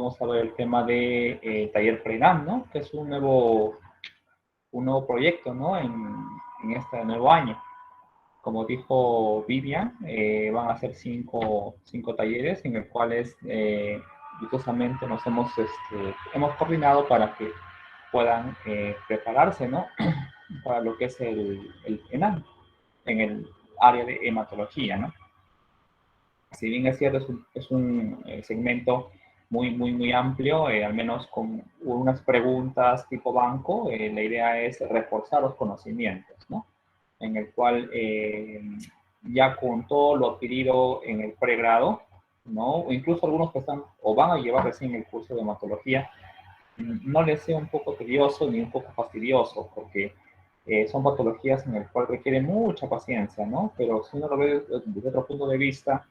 Vamos a ver el tema de Taller Freedom, ¿no? Que es un nuevo proyecto, ¿no? En este nuevo año. Como dijo Vivian, van a ser cinco talleres en los cuales gustosamente nos hemos coordinado para que puedan prepararse, ¿no? Para lo que es el ENAM, en el área de hematología, ¿no? Si bien es cierto, es un segmento muy amplio, al menos con unas preguntas tipo banco, la idea es reforzar los conocimientos, ¿no? En el cual ya con todo lo adquirido en el pregrado, ¿no? O incluso algunos que están o van a llevar recién el curso de hematología, no les sea un poco tedioso ni un poco fastidioso, porque son patologías en las cuales requiere mucha paciencia, ¿no? Pero si uno lo ve desde otro punto de vista,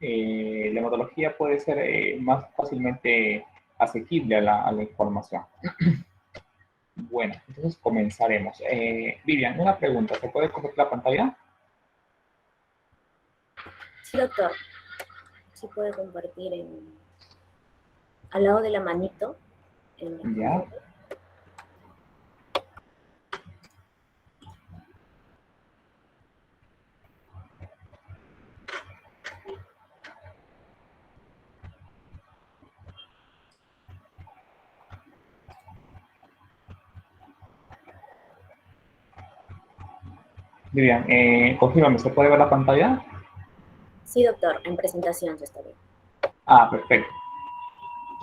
la hematología puede ser más fácilmente asequible a la información. Bueno, entonces comenzaremos. Vivian, una pregunta, ¿se puede compartir la pantalla? Sí, doctor. Sí puede compartir al lado de la manito en la Ya. pantalla. Vivian, confírmame, ¿se puede ver la pantalla? Sí, doctor, en presentación se está bien. Ah, perfecto.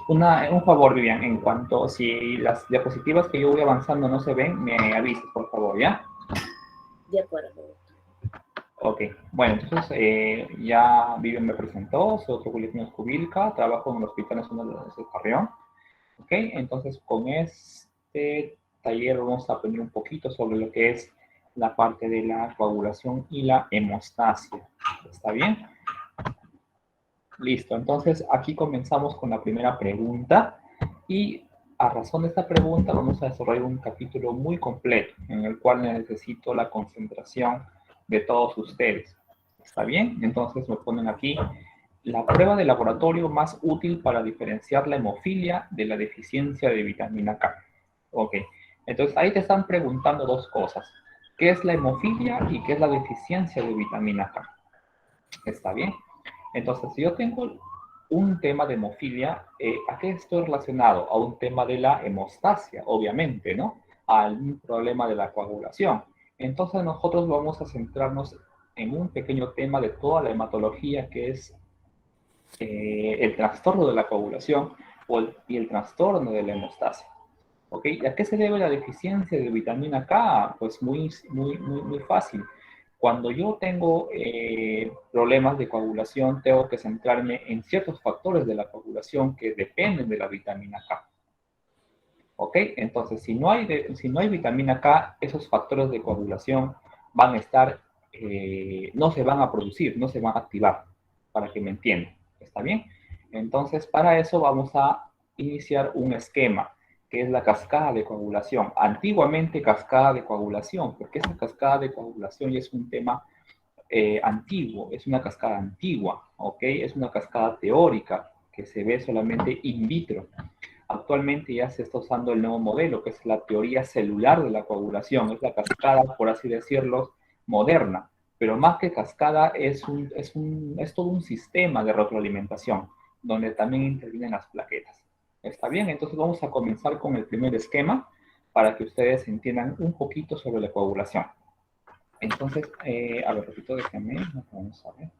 Un favor, Vivian, en cuanto si las diapositivas que yo voy avanzando no se ven, me avisas, por favor, ¿ya? De acuerdo, doctor. Ok, bueno, entonces ya Vivian me presentó, soy otro Julián Escubilca, trabajo en el Hospital Nacional de Carrión. Ok, entonces con este taller vamos a aprender un poquito sobre lo que es la parte de la coagulación y la hemostasia. ¿Está bien? Listo, entonces aquí comenzamos con la primera pregunta y a razón de esta pregunta vamos a desarrollar un capítulo muy completo en el cual necesito la concentración de todos ustedes. ¿Está bien? Entonces me ponen aquí la prueba de laboratorio más útil para diferenciar la hemofilia de la deficiencia de vitamina K. Ok, entonces ahí te están preguntando dos cosas. ¿Qué es la hemofilia y qué es la deficiencia de vitamina K? ¿Está bien? Entonces, si yo tengo un tema de hemofilia, ¿a qué estoy relacionado? A un tema de la hemostasia, obviamente, ¿no? A un problema de la coagulación. Entonces, nosotros vamos a centrarnos en un pequeño tema de toda la hematología, que es el trastorno de la coagulación y el trastorno de la hemostasia. ¿Ok? ¿Y a qué se debe la deficiencia de vitamina K? Pues muy fácil. Cuando yo tengo problemas de coagulación, tengo que centrarme en ciertos factores de la coagulación que dependen de la vitamina K. ¿Ok? Entonces, si no hay vitamina K, esos factores de coagulación van a estar, no se van a producir, no se van a activar, para que me entiendan. ¿Está bien? Entonces, para eso vamos a iniciar un esquema, que es la cascada de coagulación. Antiguamente cascada de coagulación, porque esa cascada de coagulación ya es un tema antiguo, es una cascada antigua, ¿ok? Es una cascada teórica que se ve solamente in vitro. Actualmente ya se está usando el nuevo modelo, que es la teoría celular de la coagulación. Es la cascada, por así decirlo, moderna. Pero más que cascada, es todo un sistema de retroalimentación, donde también intervienen las plaquetas. ¿Está bien? Entonces vamos a comenzar con el primer esquema para que ustedes entiendan un poquito sobre la coagulación. Entonces, a ver, repito, déjenme, vamos a ver.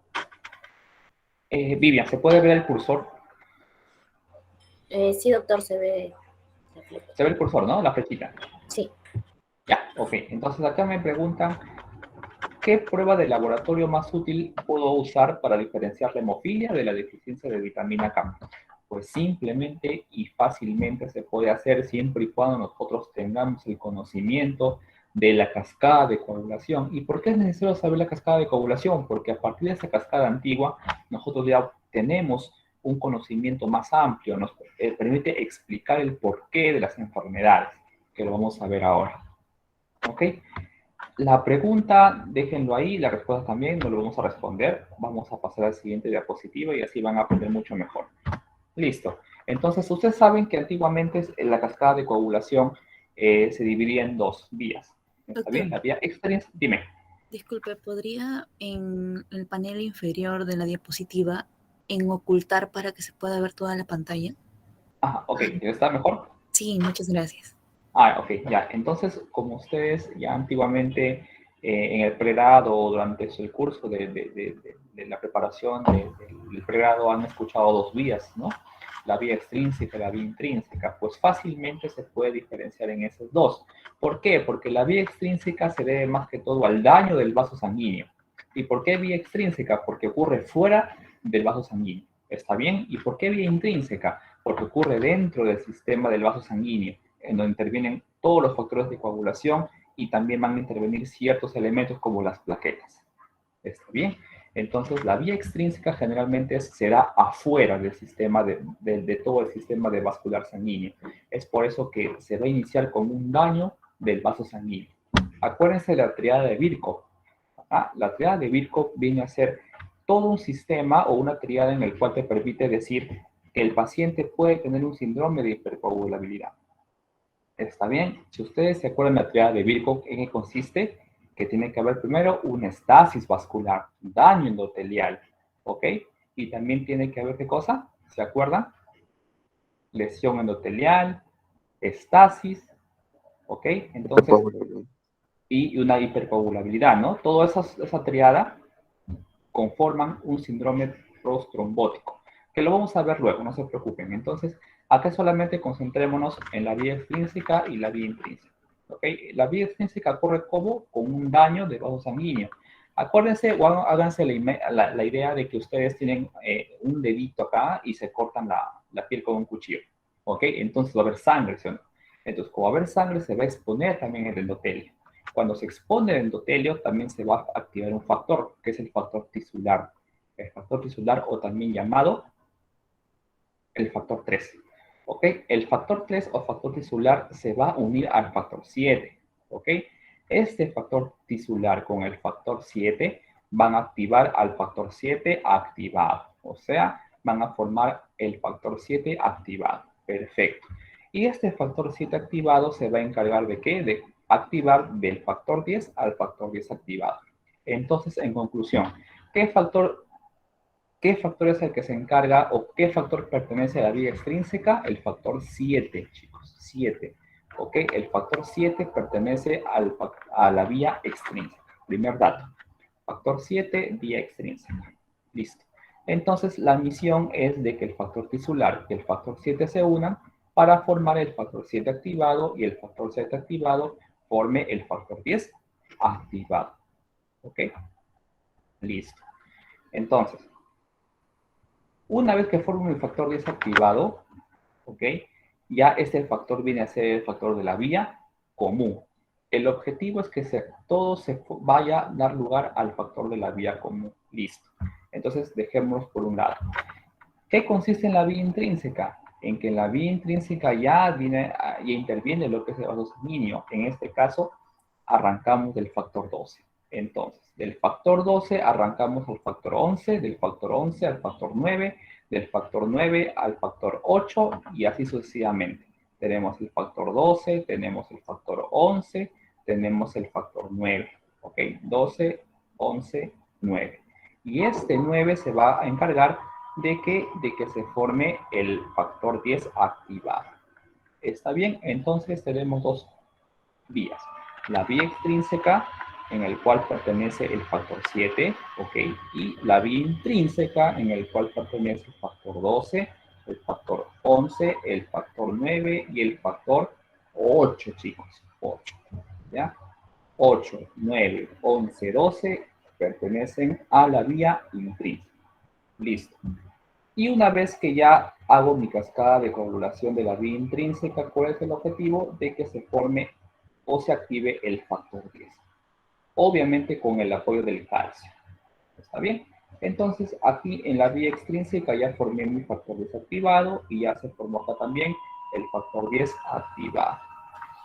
Vivian, ¿se puede ver el cursor? Sí, doctor, se ve la flecha. Se ve el cursor, ¿no? La flechita. Sí. Ya, ok. Entonces acá me preguntan, ¿qué prueba de laboratorio más útil puedo usar para diferenciar la hemofilia de la deficiencia de vitamina K? Pues simplemente y fácilmente se puede hacer siempre y cuando nosotros tengamos el conocimiento de la cascada de coagulación. ¿Y por qué es necesario saber la cascada de coagulación? Porque a partir de esa cascada antigua, nosotros ya tenemos un conocimiento más amplio, nos permite explicar el porqué de las enfermedades, que lo vamos a ver ahora. ¿Ok? La pregunta, déjenlo ahí, la respuesta también, no lo vamos a responder. Vamos a pasar al siguiente diapositiva y así van a aprender mucho mejor. Listo. Entonces, ustedes saben que antiguamente la cascada de coagulación se dividía en dos vías. ¿Está Doctor, bien? La vía externa, dime. disculpe, ¿podría en el panel inferior de la diapositiva en ocultar para que se pueda ver toda la pantalla? Ajá, ok, ¿ya está mejor? Sí, muchas gracias. Ah, ok, ya. Entonces, como ustedes ya antiguamente en el pregrado o durante el curso de la preparación del pregrado han escuchado dos vías, ¿no? La vía extrínseca y la vía intrínseca, pues fácilmente se puede diferenciar en esas dos. ¿Por qué? Porque la vía extrínseca se debe más que todo al daño del vaso sanguíneo. ¿Y por qué vía extrínseca? Porque ocurre fuera del vaso sanguíneo. ¿Está bien? ¿Y por qué vía intrínseca? Porque ocurre dentro del sistema del vaso sanguíneo, en donde intervienen todos los factores de coagulación y también van a intervenir ciertos elementos como las plaquetas. ¿Está bien? Entonces, la vía extrínseca generalmente será afuera del sistema de todo el sistema de vascular sanguíneo. Es por eso que se va a iniciar con un daño del vaso sanguíneo. Acuérdense de la triada de Birkhoff. La triada de Birkhoff viene a ser todo un sistema o una triada en el cual te permite decir que el paciente puede tener un síndrome de hipercoagulabilidad. ¿Está bien? Si ustedes se acuerdan de la triada de Birkhoff, ¿en qué consiste? Que tiene que haber primero una estasis vascular, daño endotelial, ¿ok? Y también tiene que haber, ¿qué cosa? ¿Se acuerdan? Lesión endotelial, estasis, ¿ok? Entonces, y una hipercoagulabilidad, ¿no? Toda esa triada conforman un síndrome prostrombótico, que lo vamos a ver luego, no se preocupen. Entonces, acá solamente concentrémonos en la vía extrínseca y la vía intrínseca. ¿Okay? La vía extrínseca ocurre como con un daño de vaso sanguíneo. Acuérdense o háganse la idea de que ustedes tienen un dedito acá y se cortan la piel con un cuchillo. ¿Ok? Entonces va a haber sangre, ¿sí o no? Entonces, como va a haber sangre, se va a exponer también el endotelio. Cuando se expone el endotelio, también se va a activar un factor, que es el factor tisular. El factor tisular, o también llamado el factor 3. ¿Ok? El factor 3 o factor tisular se va a unir al factor 7. ¿Ok? Este factor tisular con el factor 7 van a activar al factor 7 activado. O sea, van a formar el factor 7 activado. Perfecto. Y este factor 7 activado se va a encargar de qué? De activar del factor 10 al factor 10 activado. Entonces, en conclusión, ¿qué factor es el que se encarga o qué factor pertenece a la vía extrínseca? El factor 7, chicos, 7. ¿Ok? El factor 7 pertenece a la vía extrínseca. Primer dato. Factor 7, vía extrínseca. Listo. Entonces, la misión es de que el factor tisular y el factor 7 se unan para formar el factor 7 activado y el factor 7 activado forme el factor 10 activado. ¿Ok? Listo. Entonces, una vez que formen el factor 10 activado, ¿ok? Ya este factor viene a ser el factor de la vía común. El objetivo es que todo se vaya a dar lugar al factor de la vía común. Listo. Entonces, dejémonos por un lado. ¿Qué consiste en la vía intrínseca? En que en la vía intrínseca ya interviene lo que es el vaso sanguíneo. En este caso, arrancamos del factor 12. Entonces, del factor 12 arrancamos al factor 11, del factor 11 al factor 9, del factor 9 al factor 8 y así sucesivamente. Tenemos el factor 12, tenemos el factor 11, tenemos el factor 9. ¿Ok? 12, 11, 9. Y este 9 se va a encargar de que se forme el factor 10 activado. ¿Está bien? Entonces tenemos dos vías. La vía extrínseca, en el cual pertenece el factor 7, ¿ok? Y la vía intrínseca, en el cual pertenece el factor 12, el factor 11, el factor 9 y el factor 8, chicos. 8, ¿ya? 8, 9, 11, 12 pertenecen a la vía intrínseca. Listo. Y una vez que ya hago mi cascada de coagulación de la vía intrínseca, ¿cuál es el objetivo? De que se forme o se active el factor 10. Obviamente con el apoyo del calcio. ¿Está bien? Entonces, aquí en la vía extrínseca ya formé mi factor 10 activado y ya se formó acá también el factor 10 activado.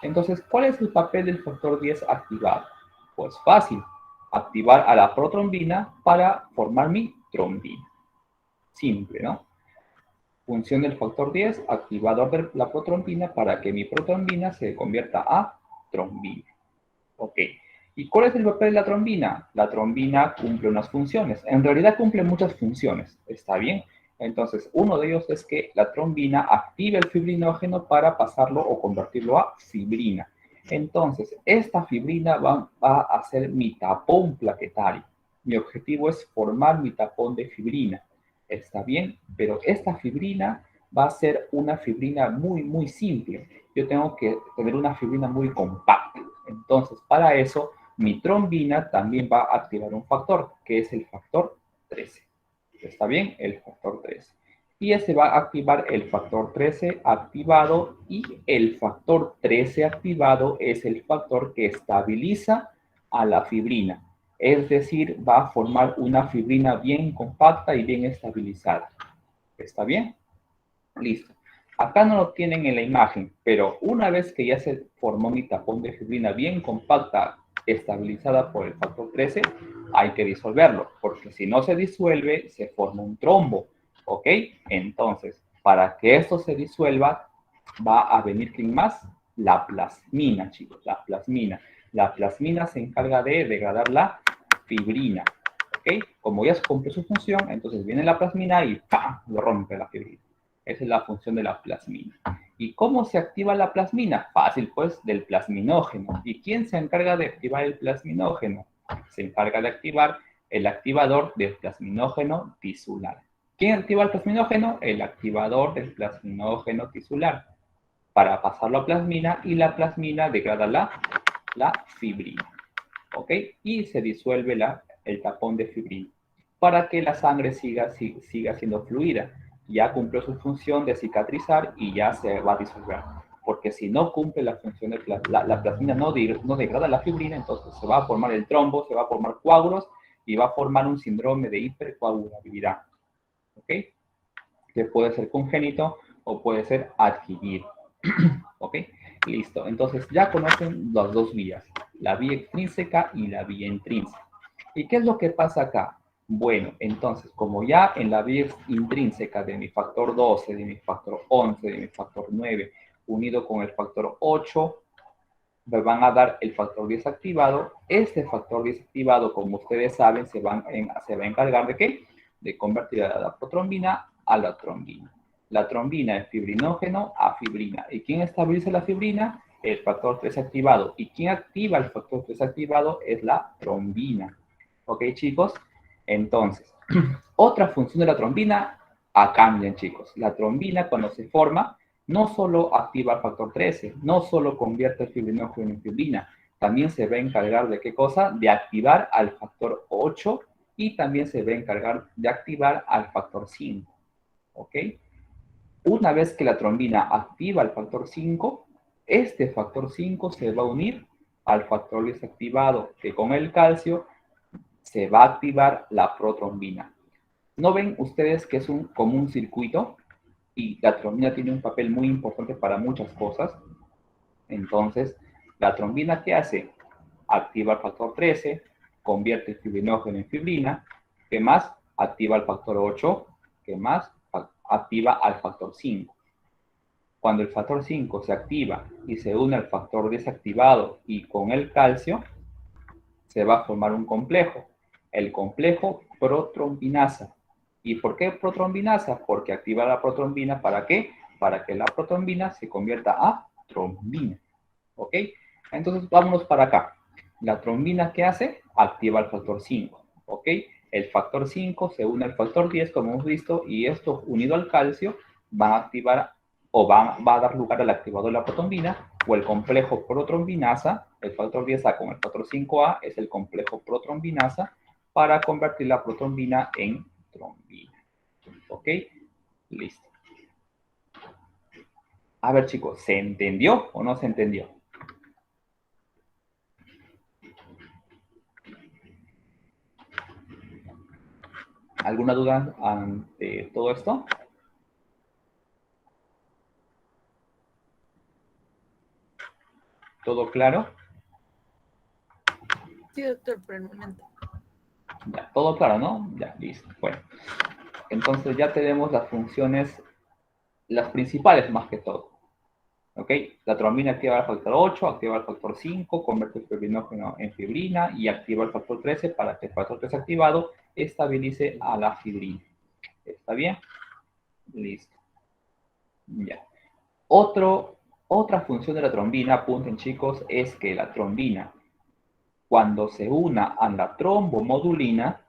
Entonces, ¿cuál es el papel del factor 10 activado? Pues fácil, activar a la protrombina para formar mi trombina. Simple, ¿no? Función del factor 10, activador de la protrombina para que mi protrombina se convierta a trombina. Ok. ¿Y cuál es el papel de la trombina? La trombina cumple unas funciones. En realidad cumple muchas funciones. ¿Está bien? Entonces, uno de ellos es que la trombina activa el fibrinógeno para pasarlo o convertirlo a fibrina. Entonces, esta fibrina va a ser mi tapón plaquetario. Mi objetivo es formar mi tapón de fibrina. ¿Está bien? Pero esta fibrina va a ser una fibrina muy simple. Yo tengo que tener una fibrina muy compacta. Entonces, para eso, mi trombina también va a activar un factor, que es el factor 13. ¿Está bien? El factor 13. Y ese va a activar el factor 13 activado, y el factor 13 activado es el factor que estabiliza a la fibrina. Es decir, va a formar una fibrina bien compacta y bien estabilizada. ¿Está bien? Listo. Acá no lo tienen en la imagen, pero una vez que ya se formó mi tapón de fibrina bien compacta, estabilizada por el factor 13, hay que disolverlo, porque si no se disuelve, se forma un trombo, ¿ok? Entonces, para que esto se disuelva, va a venir ¿quién más? La plasmina, chicos, la plasmina. La plasmina se encarga de degradar la fibrina, ¿ok? Como ya cumple su función, entonces viene la plasmina y ¡pam!, lo rompe la fibrina. Esa es la función de la plasmina. ¿Y cómo se activa la plasmina? Fácil, pues, del plasminógeno. ¿Y quién se encarga de activar el plasminógeno? Se encarga de activar el activador del plasminógeno tisular. ¿Quién activa el plasminógeno? El activador del plasminógeno tisular, para pasarlo a plasmina, y la plasmina degrada la fibrina. ¿Ok? Y se disuelve el tapón de fibrina para que la sangre siga siendo fluida. Ya cumplió su función de cicatrizar y ya se va a disolver. Porque si no cumple la función de la plasmina, no degrada la fibrina, entonces se va a formar el trombo, se va a formar coágulos y va a formar un síndrome de hipercoagulabilidad. ¿Ok? Que puede ser congénito o puede ser adquirido. ¿Ok? Listo. Entonces ya conocen las dos vías, la vía extrínseca y la vía intrínseca. ¿Y qué es lo que pasa acá? Bueno, entonces, como ya en la vía intrínseca de mi factor 12, de mi factor 11, de mi factor 9, unido con el factor 8, me van a dar el factor 10 activado. Este factor 10 activado, como ustedes saben, se va a encargar de ¿qué? De convertir a la protrombina a la trombina. La trombina es fibrinógeno a fibrina. ¿Y quién estabiliza la fibrina? El factor 3 activado. ¿Y quién activa el factor 3 activado? Es la trombina. ¿Ok, chicos? Entonces, otra función de la trombina, cambian, chicos. La trombina, cuando se forma, no solo activa el factor 13, no solo convierte el fibrinógeno en fibrina, también se va a encargar de ¿qué cosa? De activar al factor 8, y también se va a encargar de activar al factor 5. ¿Ok? Una vez que la trombina activa el factor 5, este factor 5 se va a unir al factor desactivado, que con el calcio se va a activar la protrombina. ¿No ven ustedes que es como un circuito? Y la trombina tiene un papel muy importante para muchas cosas. Entonces, la trombina, ¿qué hace? Activa el factor 13, convierte el fibrinógeno en fibrina. ¿Qué más? Activa el factor 8. ¿Qué más? Activa al factor 5. Cuando el factor 5 se activa y se une al factor desactivado y con el calcio, se va a formar un complejo, el complejo protrombinasa. ¿Y por qué protrombinasa? Porque activa la protrombina, ¿para qué? Para que la protrombina se convierta a trombina. ¿Ok? Entonces, vámonos para acá. La trombina, ¿qué hace? Activa el factor 5. ¿Ok? El factor 5 se une al factor 10, como hemos visto, y esto unido al calcio va a activar o va a dar lugar al activador de la protrombina, o el complejo protrombinasa. El factor 10A con el factor 5A es el complejo protrombinasa para convertir la protrombina en trombina. ¿Ok? Listo. A ver, chicos, ¿se entendió o no se entendió? ¿Alguna duda ante todo esto? ¿Todo claro? Sí, doctor, por el momento. Ya, todo claro, ¿no? Ya, listo. Bueno, entonces ya tenemos las funciones las principales más que todo. ¿Ok? La trombina activa el factor 8, activa el factor 5, convierte el fibrinógeno en fibrina y activa el factor 13 para que el factor 13 activado estabilice a la fibrina. ¿Está bien? Listo. Ya. Otra función de la trombina, apunten chicos, es que la trombina, cuando se una a la trombomodulina,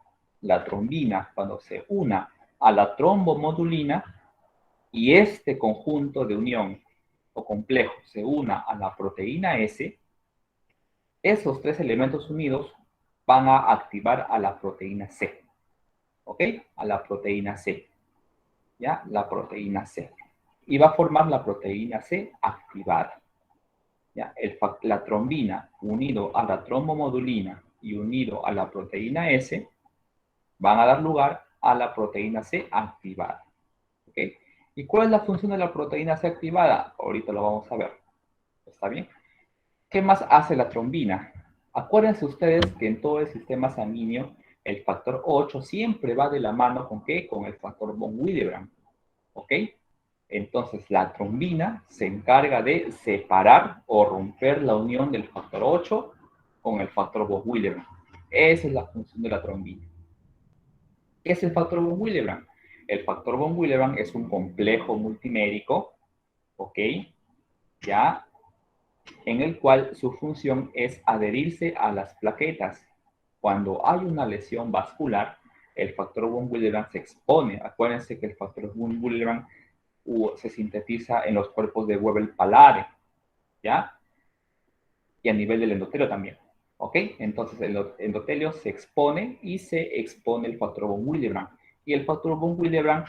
la trombina, cuando se una a la trombomodulina y este conjunto de unión o complejo se una a la proteína S, esos tres elementos unidos van a activar a la proteína C. ¿Ok? A la proteína C. ¿Ya? La proteína C. Y va a formar la proteína C activada. ¿Ya? La trombina unido a la trombomodulina y unido a la proteína S van a dar lugar a la proteína C activada. ¿Ok? ¿Y cuál es la función de la proteína C activada? Ahorita lo vamos a ver. ¿Está bien? ¿Qué más hace la trombina? Acuérdense ustedes que en todo el sistema sanguíneo el factor 8 siempre va de la mano ¿con qué? Con el factor von Willebrand. ¿Ok? Entonces la trombina se encarga de separar o romper la unión del factor 8 con el factor von Willebrand. Esa es la función de la trombina. ¿Qué es el factor von Willebrand? El factor von Willebrand es un complejo multimérico, ¿ok? Ya, en el cual su función es adherirse a las plaquetas. Cuando hay una lesión vascular, el factor von Willebrand se expone. Acuérdense que el factor von Willebrand se sintetiza en los cuerpos de Weber-Palade, ¿ya? Y a nivel del endotelio también, ¿ok? Entonces el endotelio se expone y se expone el factor von Willebrand. Y el factor von Willebrand,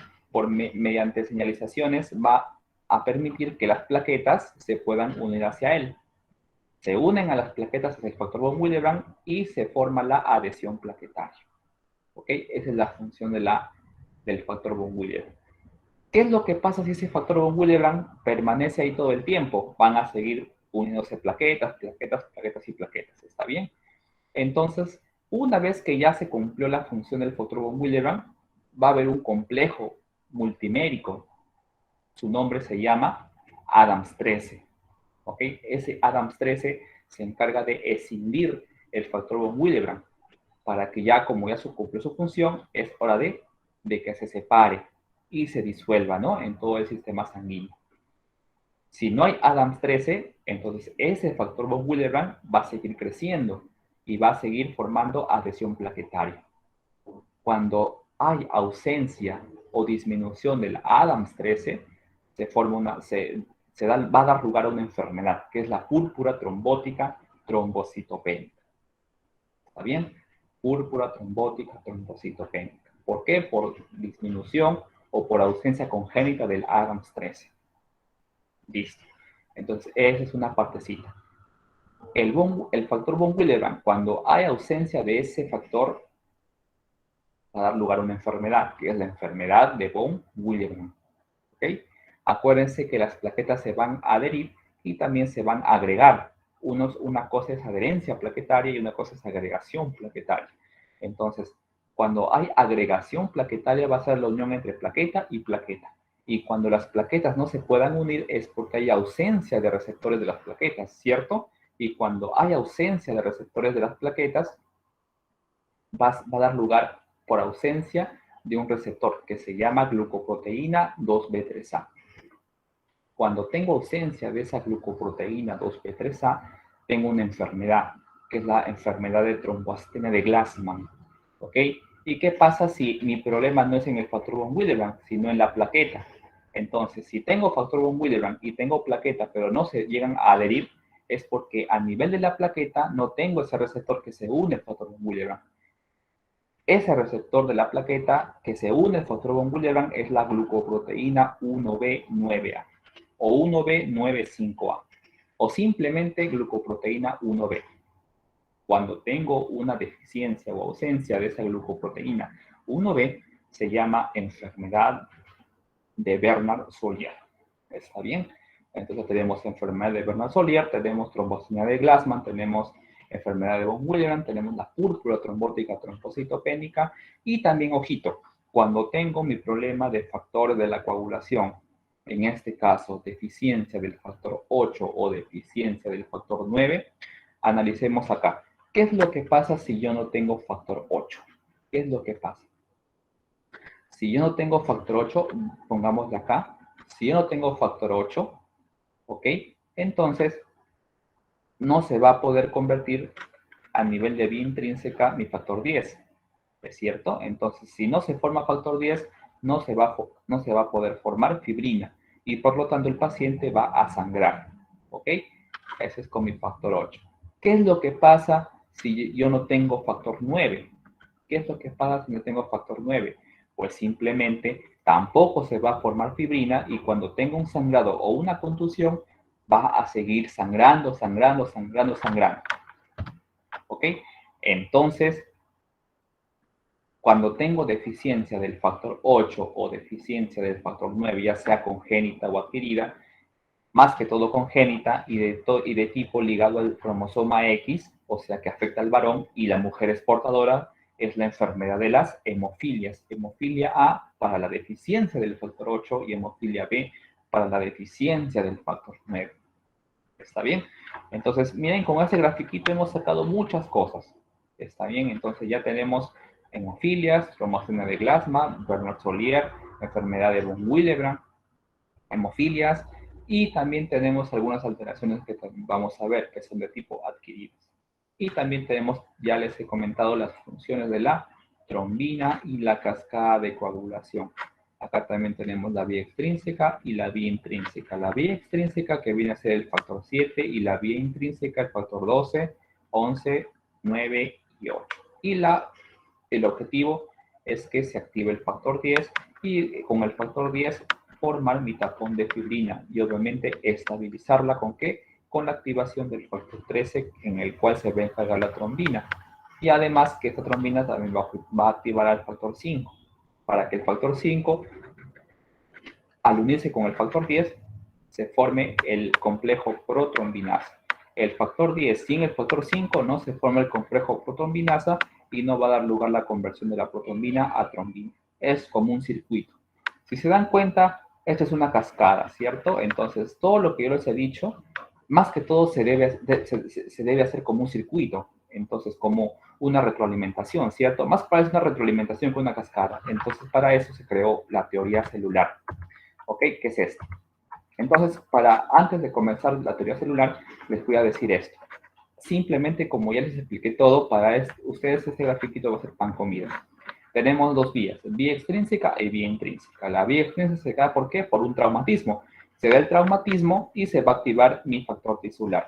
mediante señalizaciones, va a permitir que las plaquetas se puedan unir hacia él. Se unen a las plaquetas hacia el factor von Willebrand y se forma la adhesión plaquetaria. ¿Ok? Esa es la función del factor von Willebrand. ¿Qué es lo que pasa si ese factor von Willebrand permanece ahí todo el tiempo? Van a seguir uniéndose plaquetas, plaquetas, plaquetas y plaquetas. ¿Está bien? Entonces, una vez que ya se cumplió la función del factor von Willebrand, va a haber un complejo multimérico. Su nombre se llama Adams 13. ¿Ok? Ese Adams 13 se encarga de escindir el factor von Willebrand para que ya, como ya se cumplió su función, es hora de que se separe y se disuelva, ¿no? En todo el sistema sanguíneo. Si no hay Adams 13, entonces ese factor von Willebrand va a seguir creciendo y va a seguir formando adhesión plaquetaria. Cuando hay ausencia o disminución del Adams 13, se forma va a dar lugar a una enfermedad, que es la púrpura trombótica trombocitopénica. ¿Está bien? Púrpura trombótica trombocitopénica. ¿Por qué? Por disminución o por ausencia congénita del Adams 13. Listo. Entonces, esa es una partecita. El factor von Willebrand, cuando hay ausencia de ese factor, va a dar lugar a una enfermedad, que es la enfermedad de von Willebrand. ¿Ok? Acuérdense que las plaquetas se van a adherir y también se van a agregar. Una cosa es adherencia plaquetaria y una cosa es agregación plaquetaria. Entonces, cuando hay agregación plaquetaria va a ser la unión entre plaqueta y plaqueta. Y cuando las plaquetas no se puedan unir es porque hay ausencia de receptores de las plaquetas, ¿cierto? Y cuando hay ausencia de receptores de las plaquetas, va a dar lugar por ausencia de un receptor que se llama glucoproteína 2B3A. Cuando tengo ausencia de esa glucoproteína 2B3A, tengo una enfermedad, que es la enfermedad de tromboastenia de Glassman. ¿Ok? ¿Y qué pasa si mi problema no es en el factor von Willebrand, sino en la plaqueta? Entonces, si tengo factor von Willebrand y tengo plaqueta, pero no se llegan a adherir, es porque a nivel de la plaqueta no tengo ese receptor que se une al factor von Willebrand. Ese receptor de la plaqueta que se une al factor von Willebrand es la glucoproteína 1B9A o 1B95A o simplemente glucoproteína 1B. Cuando tengo una deficiencia o ausencia de esa glucoproteína 1B, se llama enfermedad de Bernard-Solier. ¿Está bien? Entonces tenemos enfermedad de Bernard-Solier, tenemos trombocitopenia de Glassman, tenemos enfermedad de von Willebrand, tenemos la púrpura trombótica trombocitopénica y también, ojito, cuando tengo mi problema de factores de la coagulación en este caso, deficiencia del factor 8 o deficiencia del factor 9, analicemos acá. ¿Qué es lo que pasa si yo no tengo factor 8? ¿Qué es lo que pasa? Si yo no tengo factor 8, pongámosle acá, si yo no tengo factor 8, ¿ok? Entonces, no se va a poder convertir a nivel de vía intrínseca mi factor 10, ¿es cierto? Entonces, si no se forma factor 10, no se va a poder formar fibrina y por lo tanto el paciente va a sangrar, ¿ok? Ese es con mi factor 8. ¿Qué es lo que pasa si yo no tengo factor 9? ¿Qué es lo que pasa si no tengo factor 9? Pues simplemente tampoco se va a formar fibrina y cuando tenga un sangrado o una contusión, va a seguir sangrando, sangrando, sangrando, sangrando. ¿Ok? Entonces, cuando tengo deficiencia del factor 8 o deficiencia del factor 9, ya sea congénita o adquirida, más que todo congénita y de tipo ligado al cromosoma X, o sea que afecta al varón y la mujer es portadora, es la enfermedad de las hemofilias. Hemofilia A para la deficiencia del factor 8 y hemofilia B para la deficiencia del factor 9. ¿Está bien? Entonces, miren, con este grafiquito hemos sacado muchas cosas. ¿Está bien? Entonces ya tenemos hemofilias, cromosoma de Glasma, Bernard-Solier, enfermedad de von Willebrand, hemofilias, y también tenemos algunas alteraciones que vamos a ver, que son de tipo adquiridas. Y también tenemos, ya les he comentado, las funciones de la trombina y la cascada de coagulación. Acá también tenemos la vía extrínseca y la vía intrínseca. La vía extrínseca que viene a ser el factor 7 y la vía intrínseca el factor 12, 11, 9 y 8. Y el objetivo es que se active el factor 10 y con el factor 10 formar mi tapón de fibrina y obviamente estabilizarla ¿con qué? Con la activación del factor 13 en el cual se va a encargar la trombina. Y además que esta trombina también va a activar al factor 5 para que el factor 5 al unirse con el factor 10 se forme el complejo protrombinasa. El factor 10 sin el factor 5 no se forma el complejo protrombinasa y no va a dar lugar a la conversión de la protrombina a trombina. Es como un circuito. Si se dan cuenta, esto es una cascada, ¿cierto? Entonces, todo lo que yo les he dicho, más que todo se debe hacer como un circuito. Entonces, como una retroalimentación, ¿cierto? Más parece una retroalimentación que una cascada. Entonces, para eso se creó la teoría celular. ¿Ok? ¿Qué es esto? Entonces, antes de comenzar la teoría celular, les voy a decir esto. Simplemente, como ya les expliqué todo, para ustedes este grafiquito va a ser pan comida. Tenemos dos vías, vía extrínseca y vía intrínseca. La vía extrínseca se da, ¿por qué? Por un traumatismo. Se da el traumatismo y se va a activar mi factor tisular.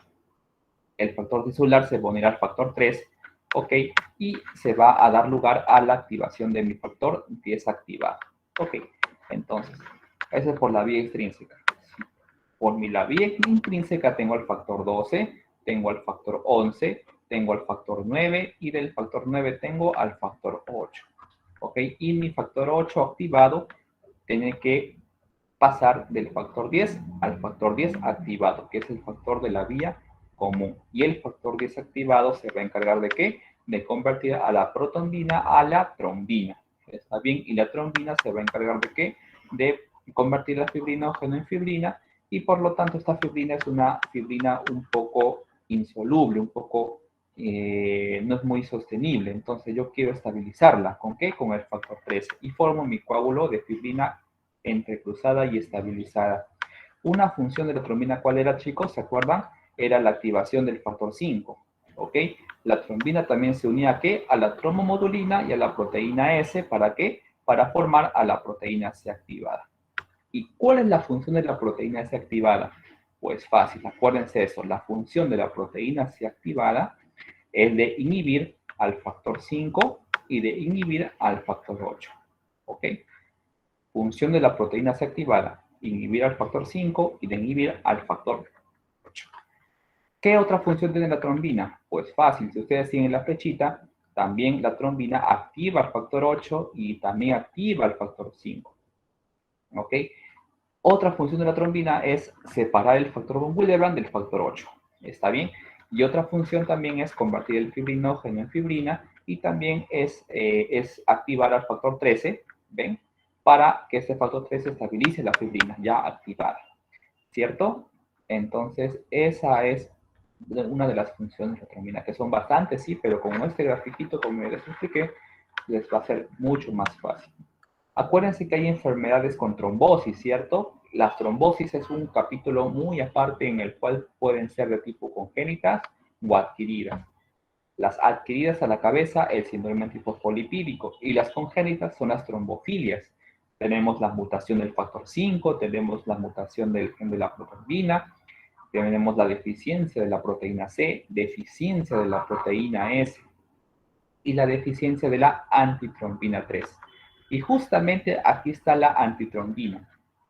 El factor tisular se va a unir al factor 3, ¿ok? Y se va a dar lugar a la activación de mi factor desactivado. ¿Ok? Entonces, eso es por la vía extrínseca. Por la vía intrínseca tengo el factor 12, tengo el factor 11, tengo el factor 9 y del factor 9 tengo al factor 8. ¿Ok? Y mi factor 8 activado tiene que pasar del factor 10 al factor 10 activado, que es el factor de la vía común. Y el factor 10 activado se va a encargar de ¿qué? De convertir a la protrombina a la trombina. ¿Está bien? Y la trombina se va a encargar de ¿qué? De convertir la fibrinógeno en fibrina y por lo tanto esta fibrina es una fibrina un poco insoluble, un poco no es muy sostenible. Entonces yo quiero estabilizarla. ¿Con qué? Con el factor 13 y formo mi coágulo de fibrina entrecruzada y estabilizada. Una función de la trombina, ¿cuál era, chicos? ¿Se acuerdan? Era la activación del factor 5. ¿Ok? La trombina también se unía ¿a qué? A la tromomodulina y a la proteína S. ¿Para qué? Para formar a la proteína C activada. ¿Y cuál es la función de la proteína C activada? Pues fácil, acuérdense eso. La función de la proteína C activada es de inhibir al factor 5 y de inhibir al factor 8. ¿Ok? Función de la proteína C activada, inhibir al factor 5 y de inhibir al factor 8. ¿Qué otra función tiene la trombina? Pues fácil, si ustedes tienen la flechita, también la trombina activa al factor 8 y también activa al factor 5. ¿Ok? Otra función de la trombina es separar el factor von Willebrand del factor 8. ¿Está bien? Y otra función también es convertir el fibrinógeno en fibrina y también es activar al factor 13, ¿ven? para que este factor 3 estabilice la fibrina ya activada, ¿cierto? Entonces, esa es una de las funciones de la trombina, que son bastantes, sí, pero con este grafiquito, como les expliqué, les va a ser mucho más fácil. Acuérdense que hay enfermedades con trombosis, ¿cierto? Las trombosis es un capítulo muy aparte en el cual pueden ser de tipo congénitas o adquiridas. Las adquiridas a la cabeza, el síndrome antifosfolipídico, y las congénitas son las trombofilias. Tenemos la mutación del factor 5, tenemos la mutación del gen de la protrombina, tenemos la deficiencia de la proteína C, deficiencia de la proteína S y la deficiencia de la antitrombina 3. Y justamente aquí está la antitrombina.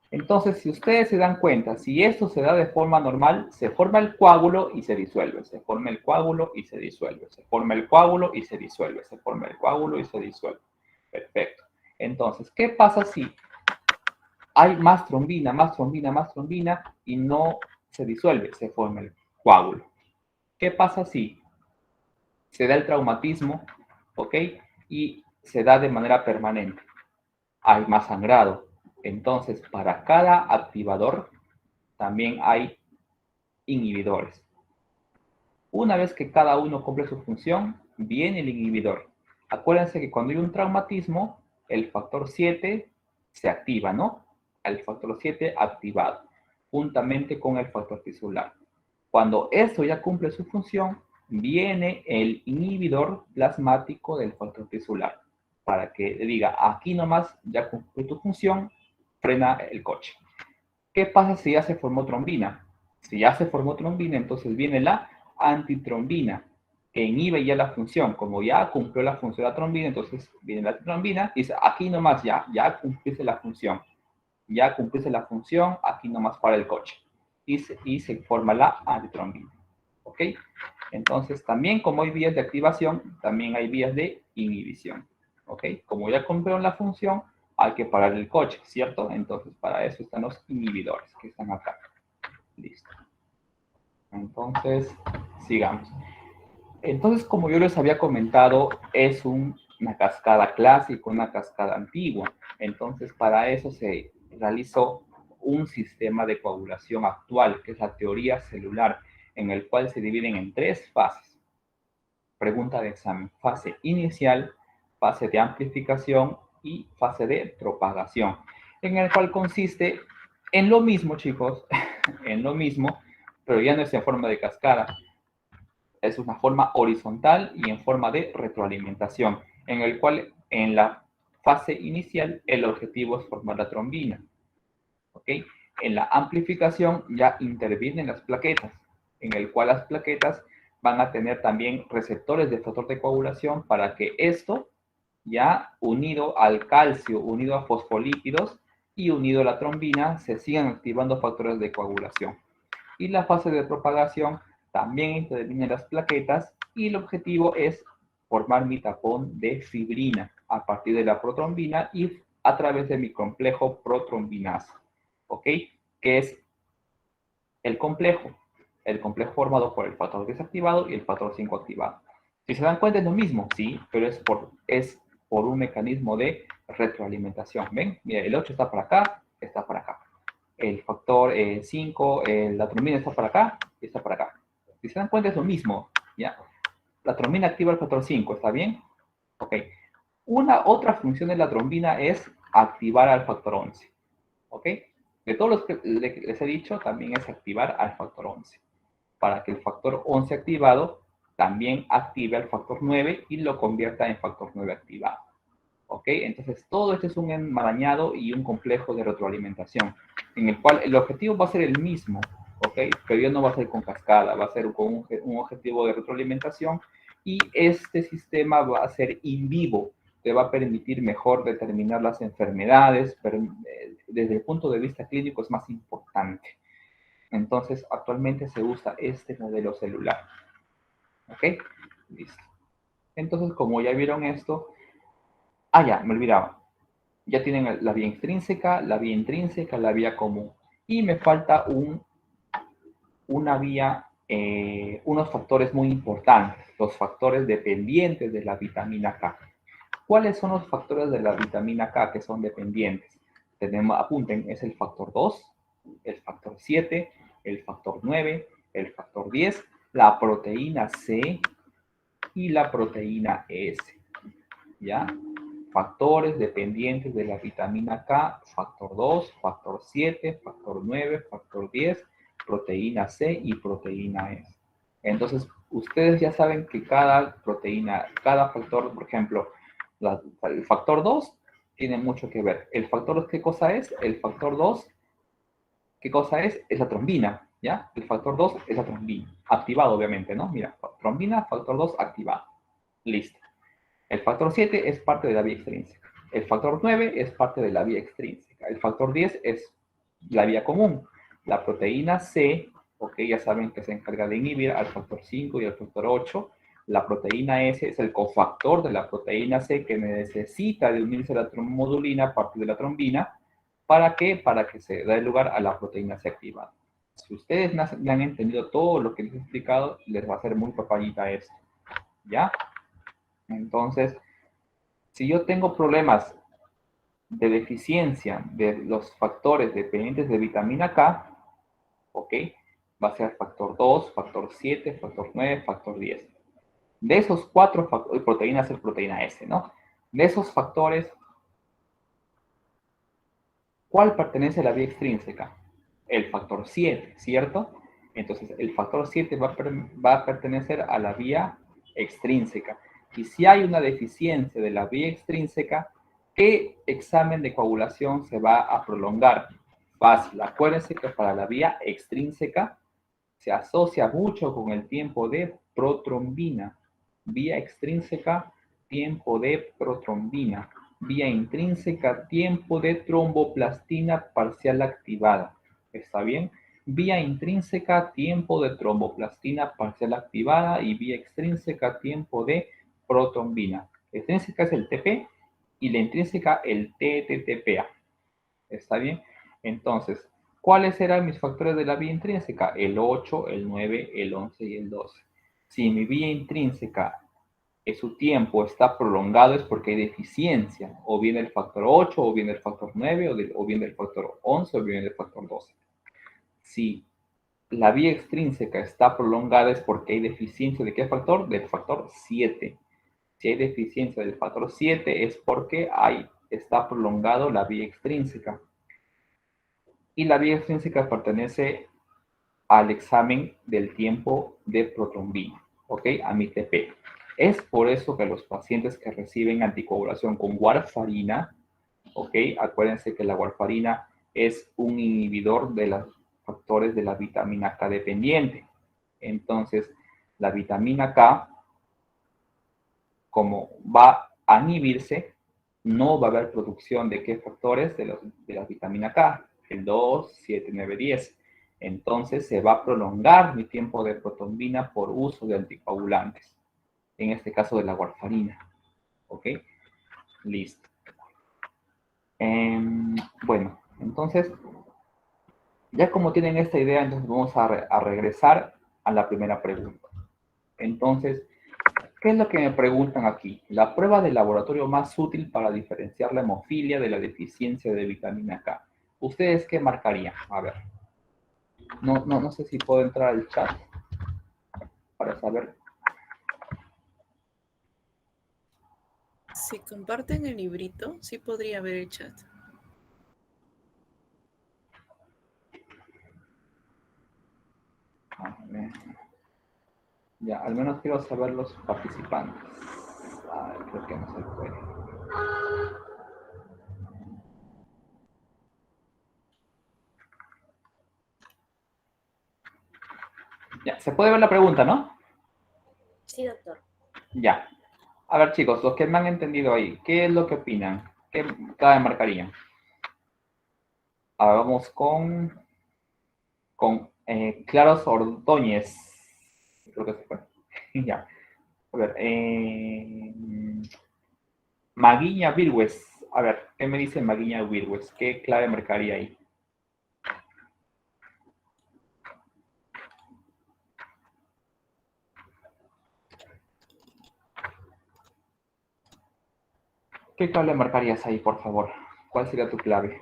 Entonces, si ustedes se dan cuenta, si esto se da de forma normal, se forma el coágulo y se disuelve, se forma el coágulo y se disuelve, se forma el coágulo y se disuelve, se forma el coágulo y se disuelve. Perfecto. Entonces, ¿qué pasa si hay más trombina, más trombina, más trombina y no se disuelve, se forma el coágulo? ¿Qué pasa si se da el traumatismo, ok, y se da de manera permanente? Hay más sangrado. Entonces, para cada activador también hay inhibidores. Una vez que cada uno cumple su función, viene el inhibidor. Acuérdense que cuando hay un traumatismo, el factor 7 se activa, ¿no? El factor 7 activado, juntamente con el factor tisular. Cuando esto ya cumple su función, viene el inhibidor plasmático del factor tisular, para que le diga, aquí nomás ya cumple tu función, frena el coche. ¿Qué pasa si ya se formó trombina? Si ya se formó trombina, entonces viene la antitrombina, que inhibe ya la función. Como ya cumplió la función de la trombina, entonces viene la antitrombina y dice, aquí nomás ya cumpliste la función. Ya cumpliste la función, aquí nomás para el coche. Y se forma la antitrombina. ¿Ok? Entonces, también como hay vías de activación, también hay vías de inhibición. ¿Ok? Como ya cumplieron la función, hay que parar el coche, ¿cierto? Entonces, para eso están los inhibidores que están acá. Listo. Entonces, sigamos. Entonces, como yo les había comentado, es una cascada clásica, una cascada antigua. Entonces, para eso se realizó un sistema de coagulación actual, que es la teoría celular, en el cual se dividen en 3 fases. Pregunta de examen: fase inicial, fase de amplificación y fase de propagación, en el cual consiste en lo mismo, chicos, en lo mismo, pero ya no es en forma de cascada, es una forma horizontal y en forma de retroalimentación, en el cual en la fase inicial el objetivo es formar la trombina, ¿ok? En la amplificación ya intervienen las plaquetas, en el cual las plaquetas van a tener también receptores de factor de coagulación para que esto, ya unido al calcio, unido a fosfolípidos y unido a la trombina, se sigan activando factores de coagulación. Y la fase de propagación también intervienen las plaquetas y el objetivo es formar mi tapón de fibrina a partir de la protrombina y a través de mi complejo protrombinasa, ¿ok? Que es el complejo formado por el factor desactivado y el factor 5 activado. Si se dan cuenta es lo mismo, sí, pero es por un mecanismo de retroalimentación. ¿Ven? Mira, el 8 está para acá, está para acá. El factor 5, la trombina está para acá y está para acá. Si se dan cuenta es lo mismo, ¿ya? La trombina activa el factor 5, ¿está bien? Ok. Una otra función de la trombina es activar al factor 11, ¿ok? De todos los que les he dicho, también es activar al factor 11, para que el factor 11 activado también active al factor 9 y lo convierta en factor 9 activado. ¿Ok? Entonces, todo esto es un enmarañado y un complejo de retroalimentación, en el cual el objetivo va a ser el mismo, ¿ok? Pero ya no va a ser con cascada, va a ser con un objetivo de retroalimentación y este sistema va a ser in vivo, te va a permitir mejor determinar las enfermedades, pero desde el punto de vista clínico es más importante. Entonces, actualmente se usa este modelo celular. ¿Ok? Listo. Entonces, como ya vieron esto, ya, me olvidaba. Ya tienen la vía extrínseca, la vía intrínseca, la vía común. Y me falta una vía, unos factores muy importantes, los factores dependientes de la vitamina K. ¿Cuáles son los factores de la vitamina K que son dependientes? Tenemos, apunten, es el factor 2, el factor 7, el factor 9, el factor 10, la proteína C y la proteína S. ¿Ya? Factores dependientes de la vitamina K, factor 2, factor 7, factor 9, factor 10, proteína C y proteína S. Entonces, ustedes ya saben que cada proteína, cada factor, por ejemplo, el factor 2 tiene mucho que ver. ¿El factor 2 qué cosa es? El factor 2, ¿qué cosa es? Es la trombina, ¿ya? El factor 2 es la trombina. Activado, obviamente, ¿no? Mira, trombina, factor 2 activado. Listo. El factor 7 es parte de la vía extrínseca. El factor 9 es parte de la vía extrínseca. El factor 10 es la vía común. La proteína C, ok, ya saben que se encarga de inhibir al factor 5 y al factor 8. La proteína S es el cofactor de la proteína C que necesita de unirse a la trombomodulina a partir de la trombina. ¿Para qué? Para que se dé lugar a la proteína C activada. Si ustedes me han entendido todo lo que les he explicado, les va a ser muy papayita esto. ¿Ya? Entonces, si yo tengo problemas de deficiencia de los factores dependientes de vitamina K, ¿ok? Va a ser factor 2, factor 7, factor 9, factor 10. De esos cuatro factores, proteínas es proteína S, ¿no? De esos factores, ¿cuál pertenece a la vía extrínseca? El factor 7, ¿cierto? Entonces, el factor 7 va a pertenecer a la vía extrínseca. Y si hay una deficiencia de la vía extrínseca, ¿qué examen de coagulación se va a prolongar? Fácil. Acuérdense que para la vía extrínseca se asocia mucho con el tiempo de protrombina. Vía extrínseca, tiempo de protrombina. Vía intrínseca, tiempo de tromboplastina parcial activada. ¿Está bien? Vía intrínseca, tiempo de tromboplastina parcial activada y vía extrínseca, tiempo de protrombina. La extrínseca es el TP y la intrínseca el TTTPA. ¿Está bien? Entonces, ¿cuáles eran mis factores de la vía intrínseca? El 8, el 9, el 11 y el 12. Si mi vía intrínseca su tiempo está prolongado es porque hay deficiencia, o bien el factor 8, o bien el factor 9, o bien el factor 11, o bien el factor 12. Si la vía extrínseca está prolongada es porque hay deficiencia de qué factor? Del factor 7. Si hay deficiencia del factor 7 es porque está prolongado la vía extrínseca. Y la vía extrínseca pertenece al examen del tiempo de protrombina, ¿ok? A mi TP. Es por eso que los pacientes que reciben anticoagulación con warfarina, ¿ok? Acuérdense que la warfarina es un inhibidor de los factores de la vitamina K dependiente. Entonces, la vitamina K, como va a inhibirse, no va a haber producción de qué factores de la vitamina K, el 2, 7, 9, 10. Entonces se va a prolongar mi tiempo de protrombina por uso de anticoagulantes, en este caso de la warfarina. ¿Ok? Listo. Bueno, entonces, ya como tienen esta idea, entonces vamos a regresar a la primera pregunta. Entonces, ¿qué es lo que me preguntan aquí? La prueba de laboratorio más útil para diferenciar la hemofilia de la deficiencia de vitamina K. ¿Ustedes qué marcarían? A ver. No sé si puedo entrar al chat para saber. Si comparten el librito, sí podría ver el chat. A ver. Ya, al menos quiero saber los participantes. Creo que no se puede. Ya, se puede ver la pregunta, ¿no? Sí, doctor. Ya. A ver, chicos, los que me han entendido ahí, ¿qué es lo que opinan? ¿Qué cada marcarían? Ahora vamos con Claros Ordóñez. Creo que se fue. Ya. A ver, Maguiña Virgües. A ver, ¿qué me dice Maguiña Virgües? ¿Qué clave marcaría ahí? ¿Qué clave marcarías ahí, por favor? ¿Cuál sería tu clave?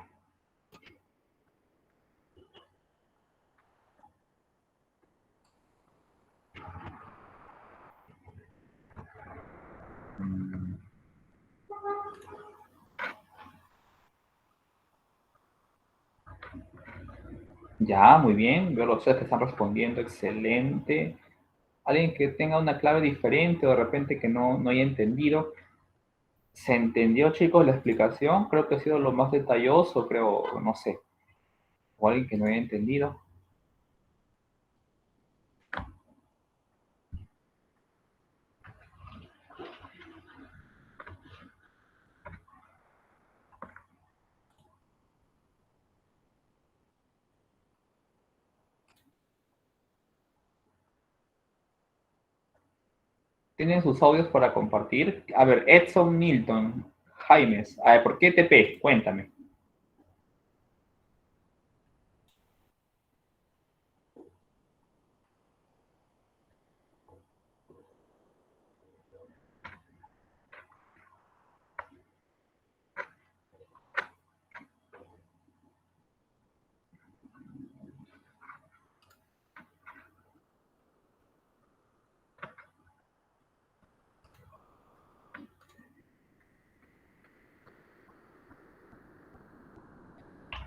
Mm, Ya, muy bien. Veo los tres que están respondiendo. Excelente. Alguien que tenga una clave diferente o de repente que no haya entendido. ¿Se entendió, chicos, la explicación? Creo que ha sido lo más detalloso, creo, no sé. O alguien que no haya entendido. ¿Tienen sus audios para compartir? A ver, Edson Milton, Jaimes. A ver, ¿por qué TP? Cuéntame.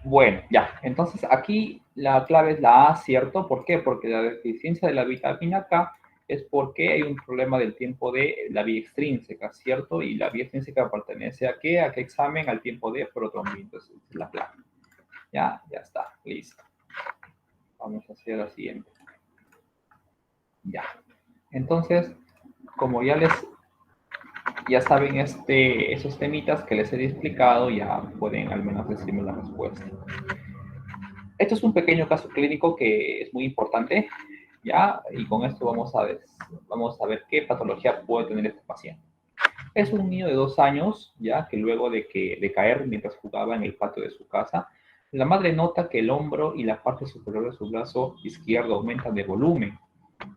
Bueno, ya. Entonces aquí la clave es la A, ¿cierto? ¿Por qué? Porque la deficiencia de la vitamina K es porque hay un problema del tiempo de la vía extrínseca, ¿cierto? Y la vía extrínseca pertenece a qué? ¿A qué examen? Al tiempo de protrombina. Entonces, es la clave. Ya está, listo. Vamos a hacer la siguiente. Ya. Entonces, como ya saben esos temitas que les he explicado, ya pueden al menos decirme la respuesta. Esto es un pequeño caso clínico que es muy importante, ¿ya? Y con esto vamos a ver qué patología puede tener este paciente. Es un niño de 2 años, ya que luego de caer mientras jugaba en el patio de su casa, la madre nota que el hombro y la parte superior de su brazo izquierdo aumentan de volumen.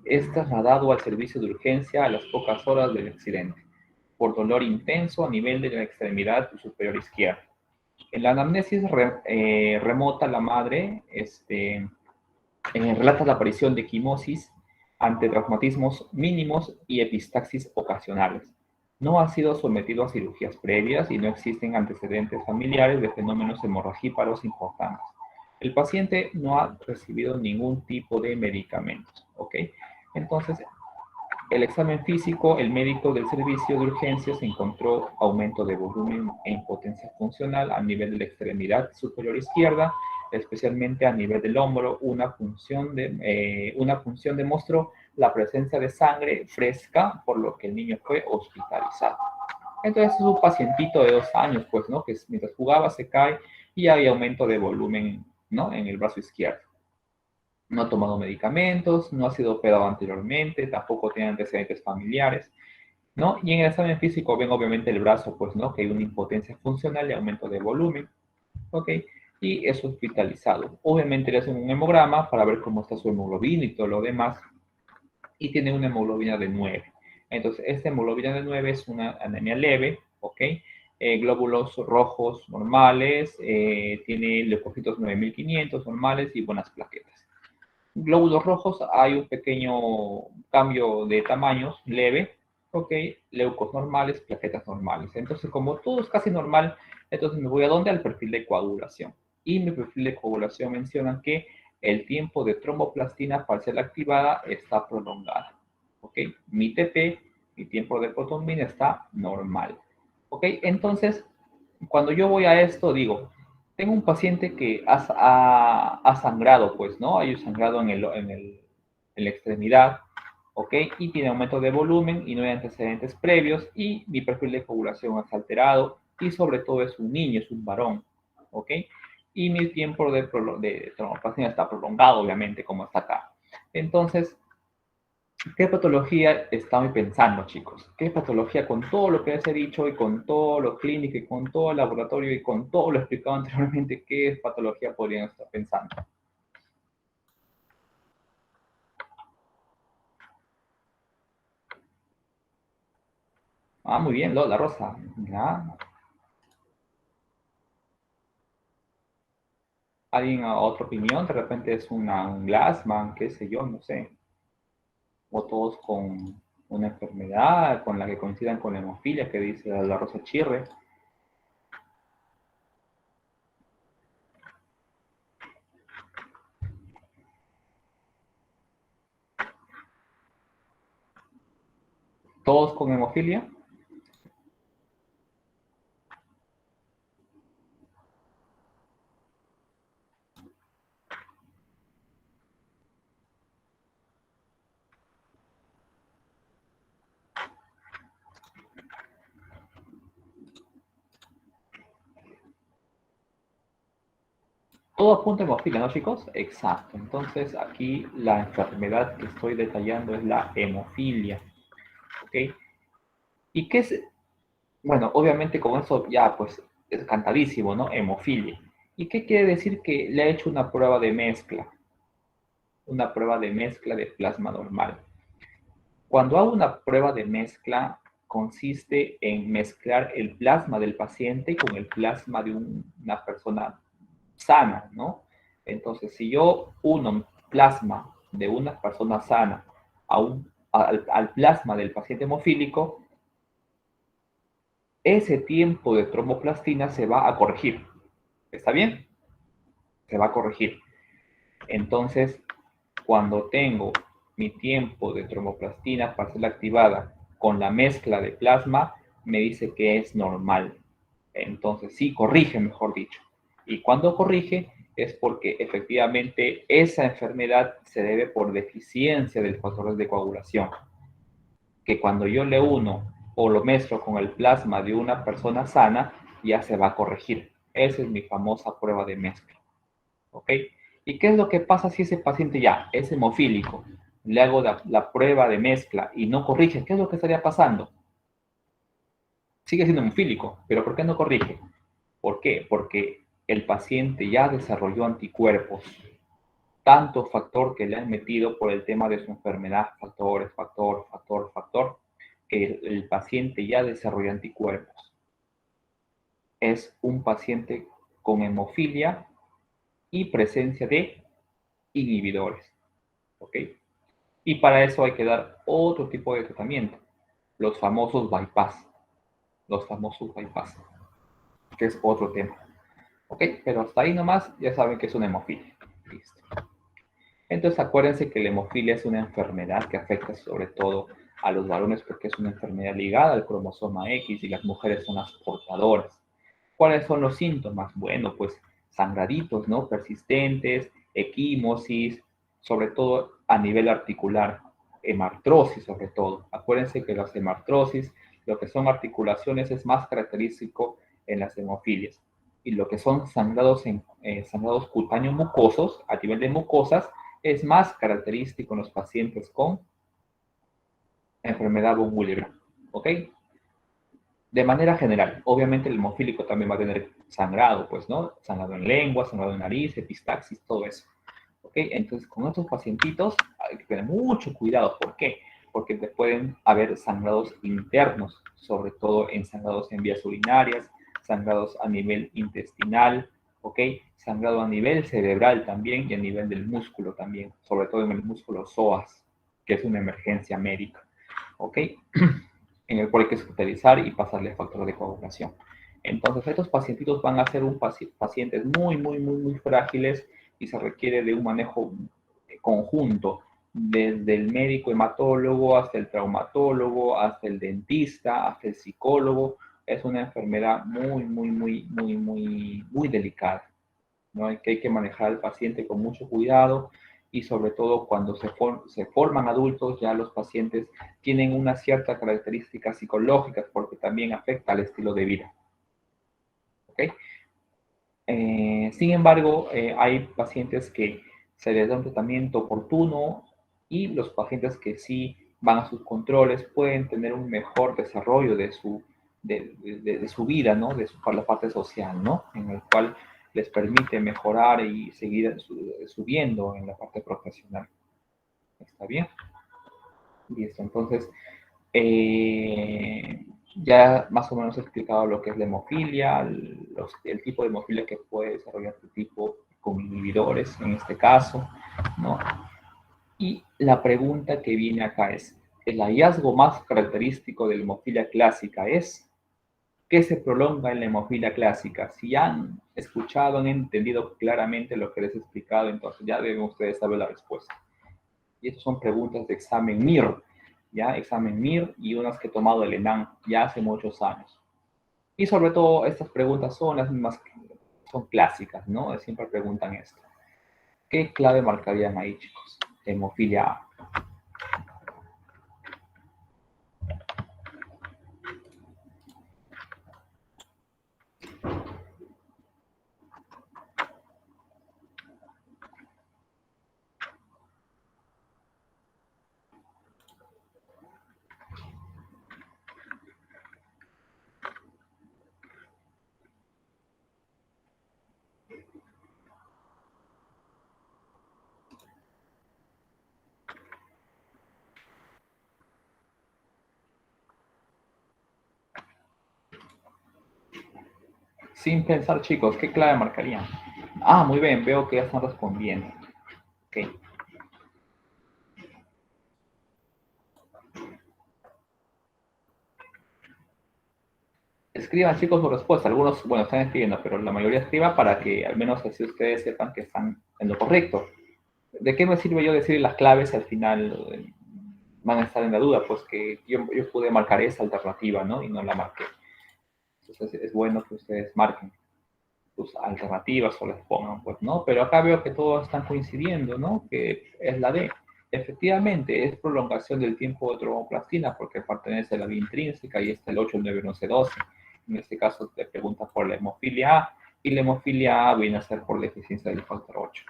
Es trasladado al servicio de urgencia a las pocas horas del accidente, por dolor intenso a nivel de la extremidad superior izquierda. En la anamnesis remota, la madre relata la aparición de quimosis ante traumatismos mínimos y epistaxis ocasionales. No ha sido sometido a cirugías previas y no existen antecedentes familiares de fenómenos hemorragíparos importantes. El paciente no ha recibido ningún tipo de medicamentos, ¿ok? Entonces, el examen físico, el médico del servicio de urgencias encontró aumento de volumen e impotencia funcional a nivel de la extremidad superior izquierda, especialmente a nivel del hombro. Una función demostró la presencia de sangre fresca, por lo que el niño fue hospitalizado. Entonces es un pacientito de 2 años, pues, ¿no? Que mientras jugaba se cae y hay aumento de volumen, ¿no? En el brazo izquierdo. No ha tomado medicamentos, no ha sido operado anteriormente, tampoco tiene antecedentes familiares, ¿no? Y en el examen físico ven obviamente el brazo, pues, ¿no? Que hay una impotencia funcional y aumento de volumen, ¿ok? Y es hospitalizado. Obviamente le hacen un hemograma para ver cómo está su hemoglobina y todo lo demás, y tiene una hemoglobina de 9. Entonces, esta hemoglobina de 9 es una anemia leve, ¿ok? Glóbulos rojos normales, tiene leucocitos 9500 normales y buenas plaquetas. Glóbulos rojos hay un pequeño cambio de tamaños leve, ok, leucos normales, plaquetas normales. Entonces, como todo es casi normal, entonces me voy a dónde? Al perfil de coagulación. Y mi perfil de coagulación menciona que el tiempo de tromboplastina parcial activada está prolongada, ok. Mi TP, mi tiempo de protrombina está normal, ok. Entonces, cuando yo voy a esto, digo, tengo un paciente que ha sangrado, pues, ¿no? Hay un sangrado en la extremidad, ¿ok? Y tiene aumento de volumen y no hay antecedentes previos y mi perfil de coagulación es alterado y sobre todo es un niño, es un varón, ¿ok? Y mi tiempo de tromboplastina está prolongado, obviamente, como está acá. Entonces, ¿qué patología estamos pensando, chicos? ¿Qué patología con todo lo que les he dicho y con todo lo clínico y con todo el laboratorio y con todo lo explicado anteriormente, qué patología podrían estar pensando? Ah, muy bien, la Rosa. Ya. ¿Alguien a otra opinión? De repente es un Glassman, qué sé yo, no sé. O todos con una enfermedad con la que coincidan con la hemofilia, que dice la Rosa Chirre. ¿Todos con hemofilia? Todo apunta a hemofilia, ¿no, chicos? Exacto. Entonces, aquí la enfermedad que estoy detallando es la hemofilia. ¿Ok? ¿Y qué es? Bueno, obviamente con eso ya, pues, es cantadísimo, ¿no? Hemofilia. ¿Y qué quiere decir que le ha hecho una prueba de mezcla? Una prueba de mezcla de plasma normal. Cuando hago una prueba de mezcla, consiste en mezclar el plasma del paciente con el plasma de una persona sana, ¿no? Entonces, si yo uno plasma de una persona sana al plasma del paciente hemofílico, ese tiempo de tromboplastina se va a corregir. ¿Está bien? Se va a corregir. Entonces, cuando tengo mi tiempo de tromboplastina parcial activada con la mezcla de plasma, me dice que es normal. Entonces, sí, corrige, mejor dicho. Y cuando corrige es porque efectivamente esa enfermedad se debe por deficiencia del factor de coagulación. Que cuando yo le uno o lo mezclo con el plasma de una persona sana, ya se va a corregir. Esa es mi famosa prueba de mezcla. ¿Ok? ¿Y qué es lo que pasa si ese paciente ya es hemofílico? Le hago la prueba de mezcla y no corrige. ¿Qué es lo que estaría pasando? Sigue siendo hemofílico, pero ¿por qué no corrige? ¿Por qué? Porque el paciente ya desarrolló anticuerpos, tanto factor que le han metido por el tema de su enfermedad, factor, que el paciente ya desarrolló anticuerpos. Es un paciente con hemofilia y presencia de inhibidores. ¿Ok? Y para eso hay que dar otro tipo de tratamiento, los famosos bypass, que es otro tema. ¿Ok? Pero hasta ahí nomás ya saben que es una hemofilia. Listo. Entonces acuérdense que la hemofilia es una enfermedad que afecta sobre todo a los varones porque es una enfermedad ligada al cromosoma X y las mujeres son las portadoras. ¿Cuáles son los síntomas? Bueno, pues sangraditos, ¿no? Persistentes, equimosis, sobre todo a nivel articular, hemartrosis sobre todo. Acuérdense que las hemartrosis, lo que son articulaciones, es más característico en las hemofilias. Y lo que son sangrados cutáneos mucosos, a nivel de mucosas, es más característico en los pacientes con enfermedad von Willebrand. ¿Ok? De manera general, obviamente el hemofílico también va a tener sangrado, pues, ¿no? Sangrado en lengua, sangrado en nariz, epistaxis, todo eso. ¿Ok? Entonces, con estos pacientitos hay que tener mucho cuidado. ¿Por qué? Porque pueden haber sangrados internos, sobre todo en sangrados en vías urinarias, sangrados a nivel intestinal, ¿ok? Sangrado a nivel cerebral también y a nivel del músculo también, sobre todo en el músculo psoas, que es una emergencia médica, ¿ok? En el cual hay que hospitalizar y pasarle factor de coagulación. Entonces, estos pacientitos van a ser pacientes muy frágiles y se requiere de un manejo conjunto, desde el médico hematólogo hasta el traumatólogo, hasta el dentista, hasta el psicólogo. Es una enfermedad muy delicada, ¿no? Hay que manejar al paciente con mucho cuidado y sobre todo cuando se forman adultos, ya los pacientes tienen unas ciertas características psicológicas porque también afecta al estilo de vida. ¿Ok? Sin embargo, hay pacientes que se les da un tratamiento oportuno y los pacientes que sí van a sus controles pueden tener un mejor desarrollo de su vida, ¿no? Para la parte social, ¿no? En el cual les permite mejorar y seguir subiendo en la parte profesional. ¿Está bien? Listo, entonces, ya más o menos he explicado lo que es la hemofilia, el tipo de hemofilia que puede desarrollar con inhibidores en este caso, ¿no? Y la pregunta que viene acá es, el hallazgo más característico de la hemofilia clásica es, ¿qué se prolonga en la hemofilia clásica? Si han escuchado, han entendido claramente lo que les he explicado, entonces ya deben ustedes saber la respuesta. Y estas son preguntas de examen MIR, ¿ya? Examen MIR y unas que he tomado el ENAM ya hace muchos años. Y sobre todo, estas preguntas son las mismas, son clásicas, ¿no? Siempre preguntan esto. ¿Qué clave marcarían ahí, chicos? Hemofilia A. Sin pensar, chicos, ¿qué clave marcarían? Ah, muy bien, veo que ya están respondiendo. Ok. Escriban, chicos, su respuesta. Algunos, bueno, están escribiendo, pero la mayoría escriba para que al menos así ustedes sepan que están en lo correcto. ¿De qué me sirve yo decir las claves al final van a estar en la duda? Pues que yo pude marcar esa alternativa, ¿no? Y no la marqué. Entonces es bueno que ustedes marquen sus alternativas o las pongan, pues, ¿no? Pero acá veo que todos están coincidiendo, ¿no? Que es la D. Efectivamente, es prolongación del tiempo de tromboplastina porque pertenece a la vía intrínseca y está el 8, el 9, 11, 12. En este caso te pregunta por la hemofilia A y la hemofilia A viene a ser por deficiencia del factor 8.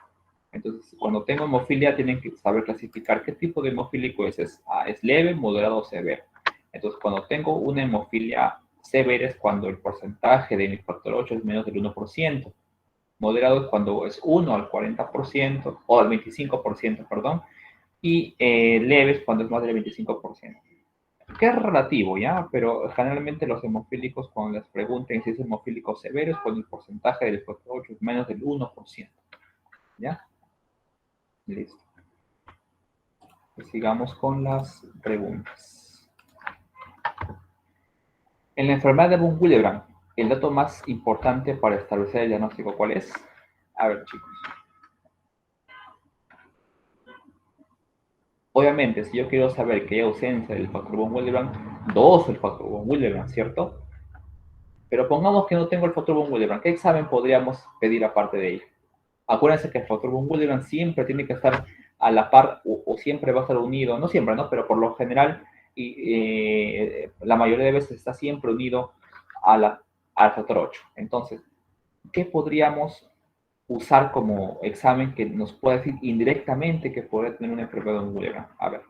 Entonces, cuando tengo hemofilia, tienen que saber clasificar qué tipo de hemofílico es. ¿Es leve, moderado o severo? Entonces, cuando tengo una hemofilia severa es cuando el porcentaje de mi factor 8 es menos del 1%. Moderado es cuando es 1 al 40%, o al 25%, perdón. Y leve es cuando es más del 25%. Que es relativo, ¿ya? Pero generalmente los hemofílicos, cuando les pregunten si es hemofílico severo, es cuando el porcentaje del factor 8 es menos del 1%. ¿Ya? Listo. Pues sigamos con las preguntas. En la enfermedad de von Willebrand, ¿el dato más importante para establecer el diagnóstico cuál es? A ver, chicos. Obviamente, si yo quiero saber que hay ausencia del factor von Willebrand, 2 el factor von Willebrand, ¿cierto? Pero pongamos que no tengo el factor von Willebrand. ¿Qué examen podríamos pedir aparte de ello? Acuérdense que el factor von Willebrand siempre tiene que estar a la par o siempre va a estar unido, no siempre, ¿no? Pero por lo general, la mayoría de veces está siempre unido al factor 8. Entonces, ¿qué podríamos usar como examen que nos pueda decir indirectamente que puede tener una enfermedad von Willebrand? A ver.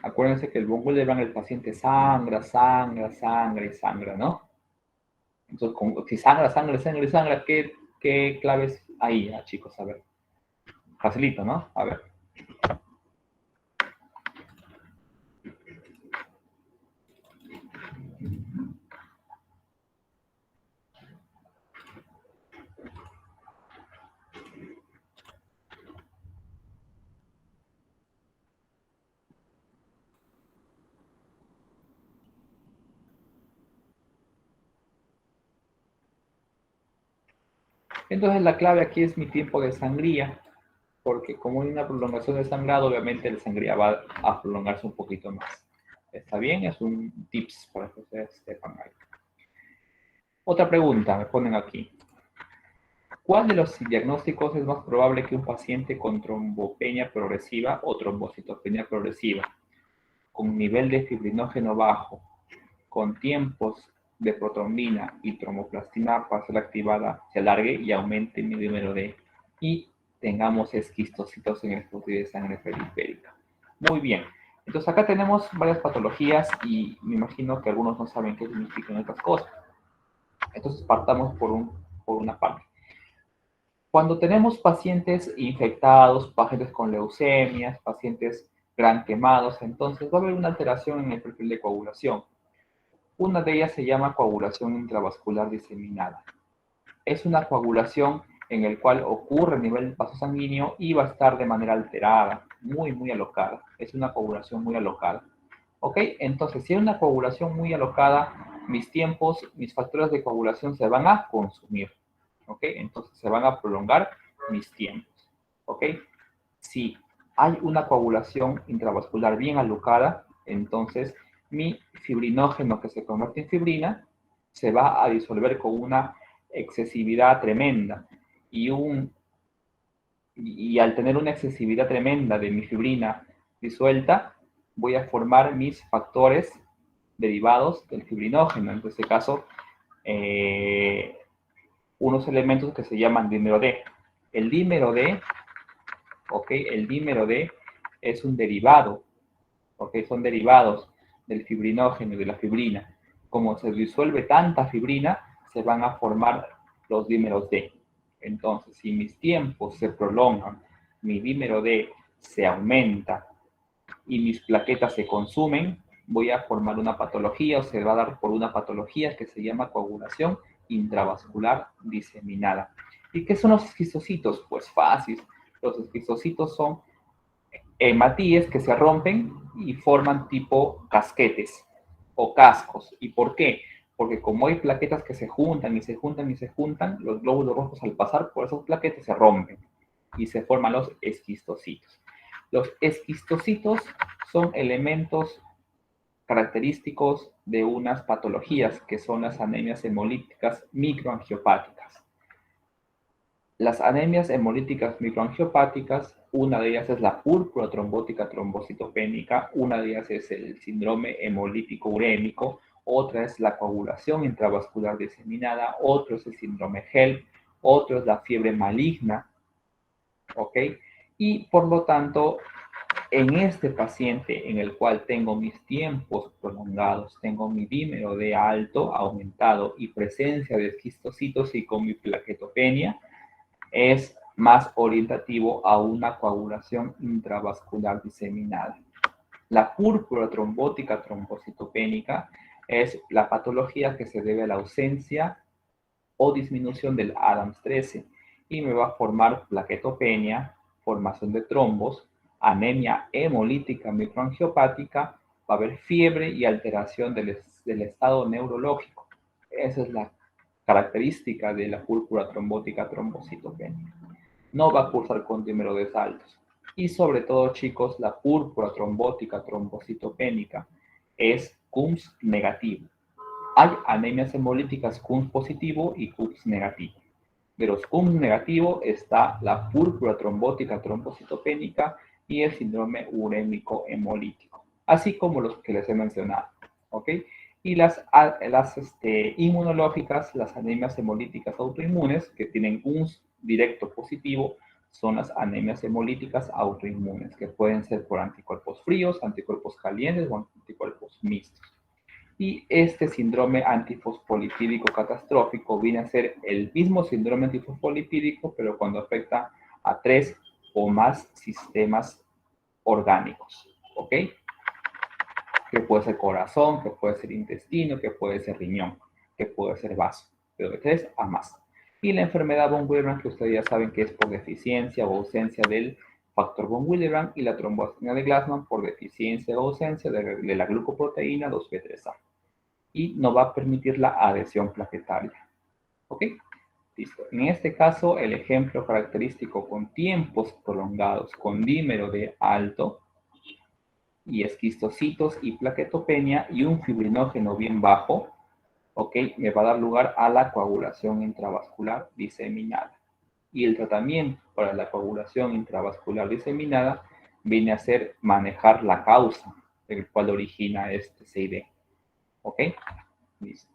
Acuérdense que el von Willebrand, el paciente sangra, ¿no? Entonces, si sangra, ¿qué claves hay, chicos? A ver. Facilito, ¿no? A ver. Entonces, la clave aquí es mi tiempo de sangría, porque como hay una prolongación de sangrado, obviamente la sangría va a prolongarse un poquito más. ¿Está bien? Es un tips para que ustedes sepan ahí. Otra pregunta, me ponen aquí. ¿Cuál de los diagnósticos es más probable que un paciente con trombopenia progresiva o trombocitopenia progresiva, con nivel de fibrinógeno bajo, con tiempos de protrombina y tromboplastina parcial activada se alargue y aumente mi número y tengamos esquistocitos en el flujo de sangre periférica? Muy bien. Entonces acá tenemos varias patologías y me imagino que algunos no saben qué significan estas cosas. Entonces partamos por un por una parte. Cuando tenemos pacientes infectados, pacientes con leucemias, pacientes gran quemados, entonces va a haber una alteración en el perfil de coagulación. Una de ellas se llama coagulación intravascular diseminada. Es una coagulación en el cual ocurre a nivel vaso sanguíneo y va a estar de manera alterada, muy alocada. Es una coagulación muy alocada. ¿Ok? Entonces, si hay una coagulación muy alocada, mis tiempos, mis factores de coagulación se van a consumir. ¿Ok? Entonces, se van a prolongar mis tiempos. ¿Ok? Si hay una coagulación intravascular bien alocada, entonces mi fibrinógeno que se convierte en fibrina se va a disolver con una excesividad tremenda y al tener una excesividad tremenda de mi fibrina disuelta, voy a formar mis factores derivados del fibrinógeno, en este caso unos elementos que se llaman dímero D. El dímero D, ¿ok? El dímero D es un derivado, ¿ok? Son derivados del fibrinógeno y de la fibrina. Como se disuelve tanta fibrina, se van a formar los dímeros D. Entonces, si mis tiempos se prolongan, mi dímero D se aumenta y mis plaquetas se consumen, voy a formar una patología o se va a dar por una patología que se llama coagulación intravascular diseminada. ¿Y qué son los esquistocitos? Pues fácil. Los esquistocitos son hematíes que se rompen y forman tipo casquetes o cascos. ¿Y por qué? Porque como hay plaquetas que se juntan y se juntan y se juntan, los glóbulos rojos al pasar por esos plaquetes se rompen y se forman los esquistocitos. Los esquistocitos son elementos característicos de unas patologías que son las anemias hemolíticas microangiopáticas. Las anemias hemolíticas microangiopáticas, una de ellas es la púrpura trombótica trombocitopénica, una de ellas es el síndrome hemolítico urémico, otra es la coagulación intravascular diseminada, otro es el síndrome HELP, otro es la fiebre maligna, ¿ok? Y por lo tanto, en este paciente en el cual tengo mis tiempos prolongados, tengo mi dímero D alto, aumentado y presencia de esquistocitos y con mi plaquetopenia, es más orientativo a una coagulación intravascular diseminada. La púrpura trombótica trombocitopénica es la patología que se debe a la ausencia o disminución del Adams 13 y me va a formar plaquetopenia, formación de trombos, anemia hemolítica microangiopática, va a haber fiebre y alteración del estado neurológico. Esa es la característica de la púrpura trombótica trombocitopénica. No va a cursar con dímero D altos. Y sobre todo, chicos, la púrpura trombótica trombocitopénica es CUMS negativo. Hay anemias hemolíticas CUMS positivo y CUMS negativo. De los CUMS negativo está la púrpura trombótica trombocitopénica y el síndrome urémico hemolítico, así como los que les he mencionado, ¿ok? Y las inmunológicas, las anemias hemolíticas autoinmunes, que tienen un directo positivo, son las anemias hemolíticas autoinmunes, que pueden ser por anticuerpos fríos, anticuerpos calientes o anticuerpos mixtos. Y este síndrome antifosfolipídico catastrófico viene a ser el mismo síndrome antifosfolipídico, pero cuando afecta a 3 o más sistemas orgánicos, ¿ok? Que puede ser corazón, que puede ser intestino, que puede ser riñón, que puede ser vaso, pero de 3 a más. Y la enfermedad von Willebrand, que ustedes ya saben que es por deficiencia o ausencia del factor von Willebrand, y la trombocitopenia de Glassman por deficiencia o ausencia de la glucoproteína 2B3A. Y no va a permitir la adhesión plaquetaria. ¿Ok? Listo. En este caso, el ejemplo característico con tiempos prolongados, con dímero D alto, y esquistocitos y plaquetopenia y un fibrinógeno bien bajo, ¿ok? Me va a dar lugar a la coagulación intravascular diseminada. Y el tratamiento para la coagulación intravascular diseminada viene a ser manejar la causa del cual origina este CID. ¿Ok? Listo.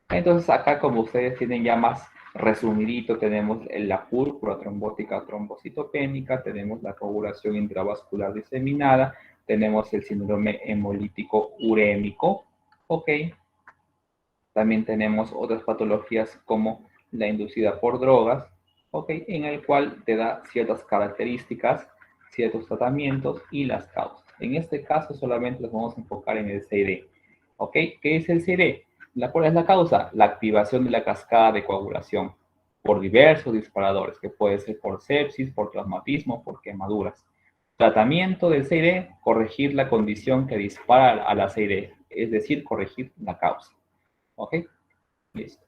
Entonces acá, como ustedes tienen ya más resumidito, tenemos la púrpura trombótica trombocitopénica, tenemos la coagulación intravascular diseminada, tenemos el síndrome hemolítico urémico, ¿ok? También tenemos otras patologías como la inducida por drogas, ¿ok? En el cual te da ciertas características, ciertos tratamientos y las causas. En este caso solamente nos vamos a enfocar en el CID, ¿ok? ¿Qué es el CID? ¿Cuál es la causa? La activación de la cascada de coagulación por diversos disparadores, que puede ser por sepsis, por traumatismo, por quemaduras. Tratamiento del CID, corregir la condición que dispara a la CID, es decir, corregir la causa. ¿Ok? Listo.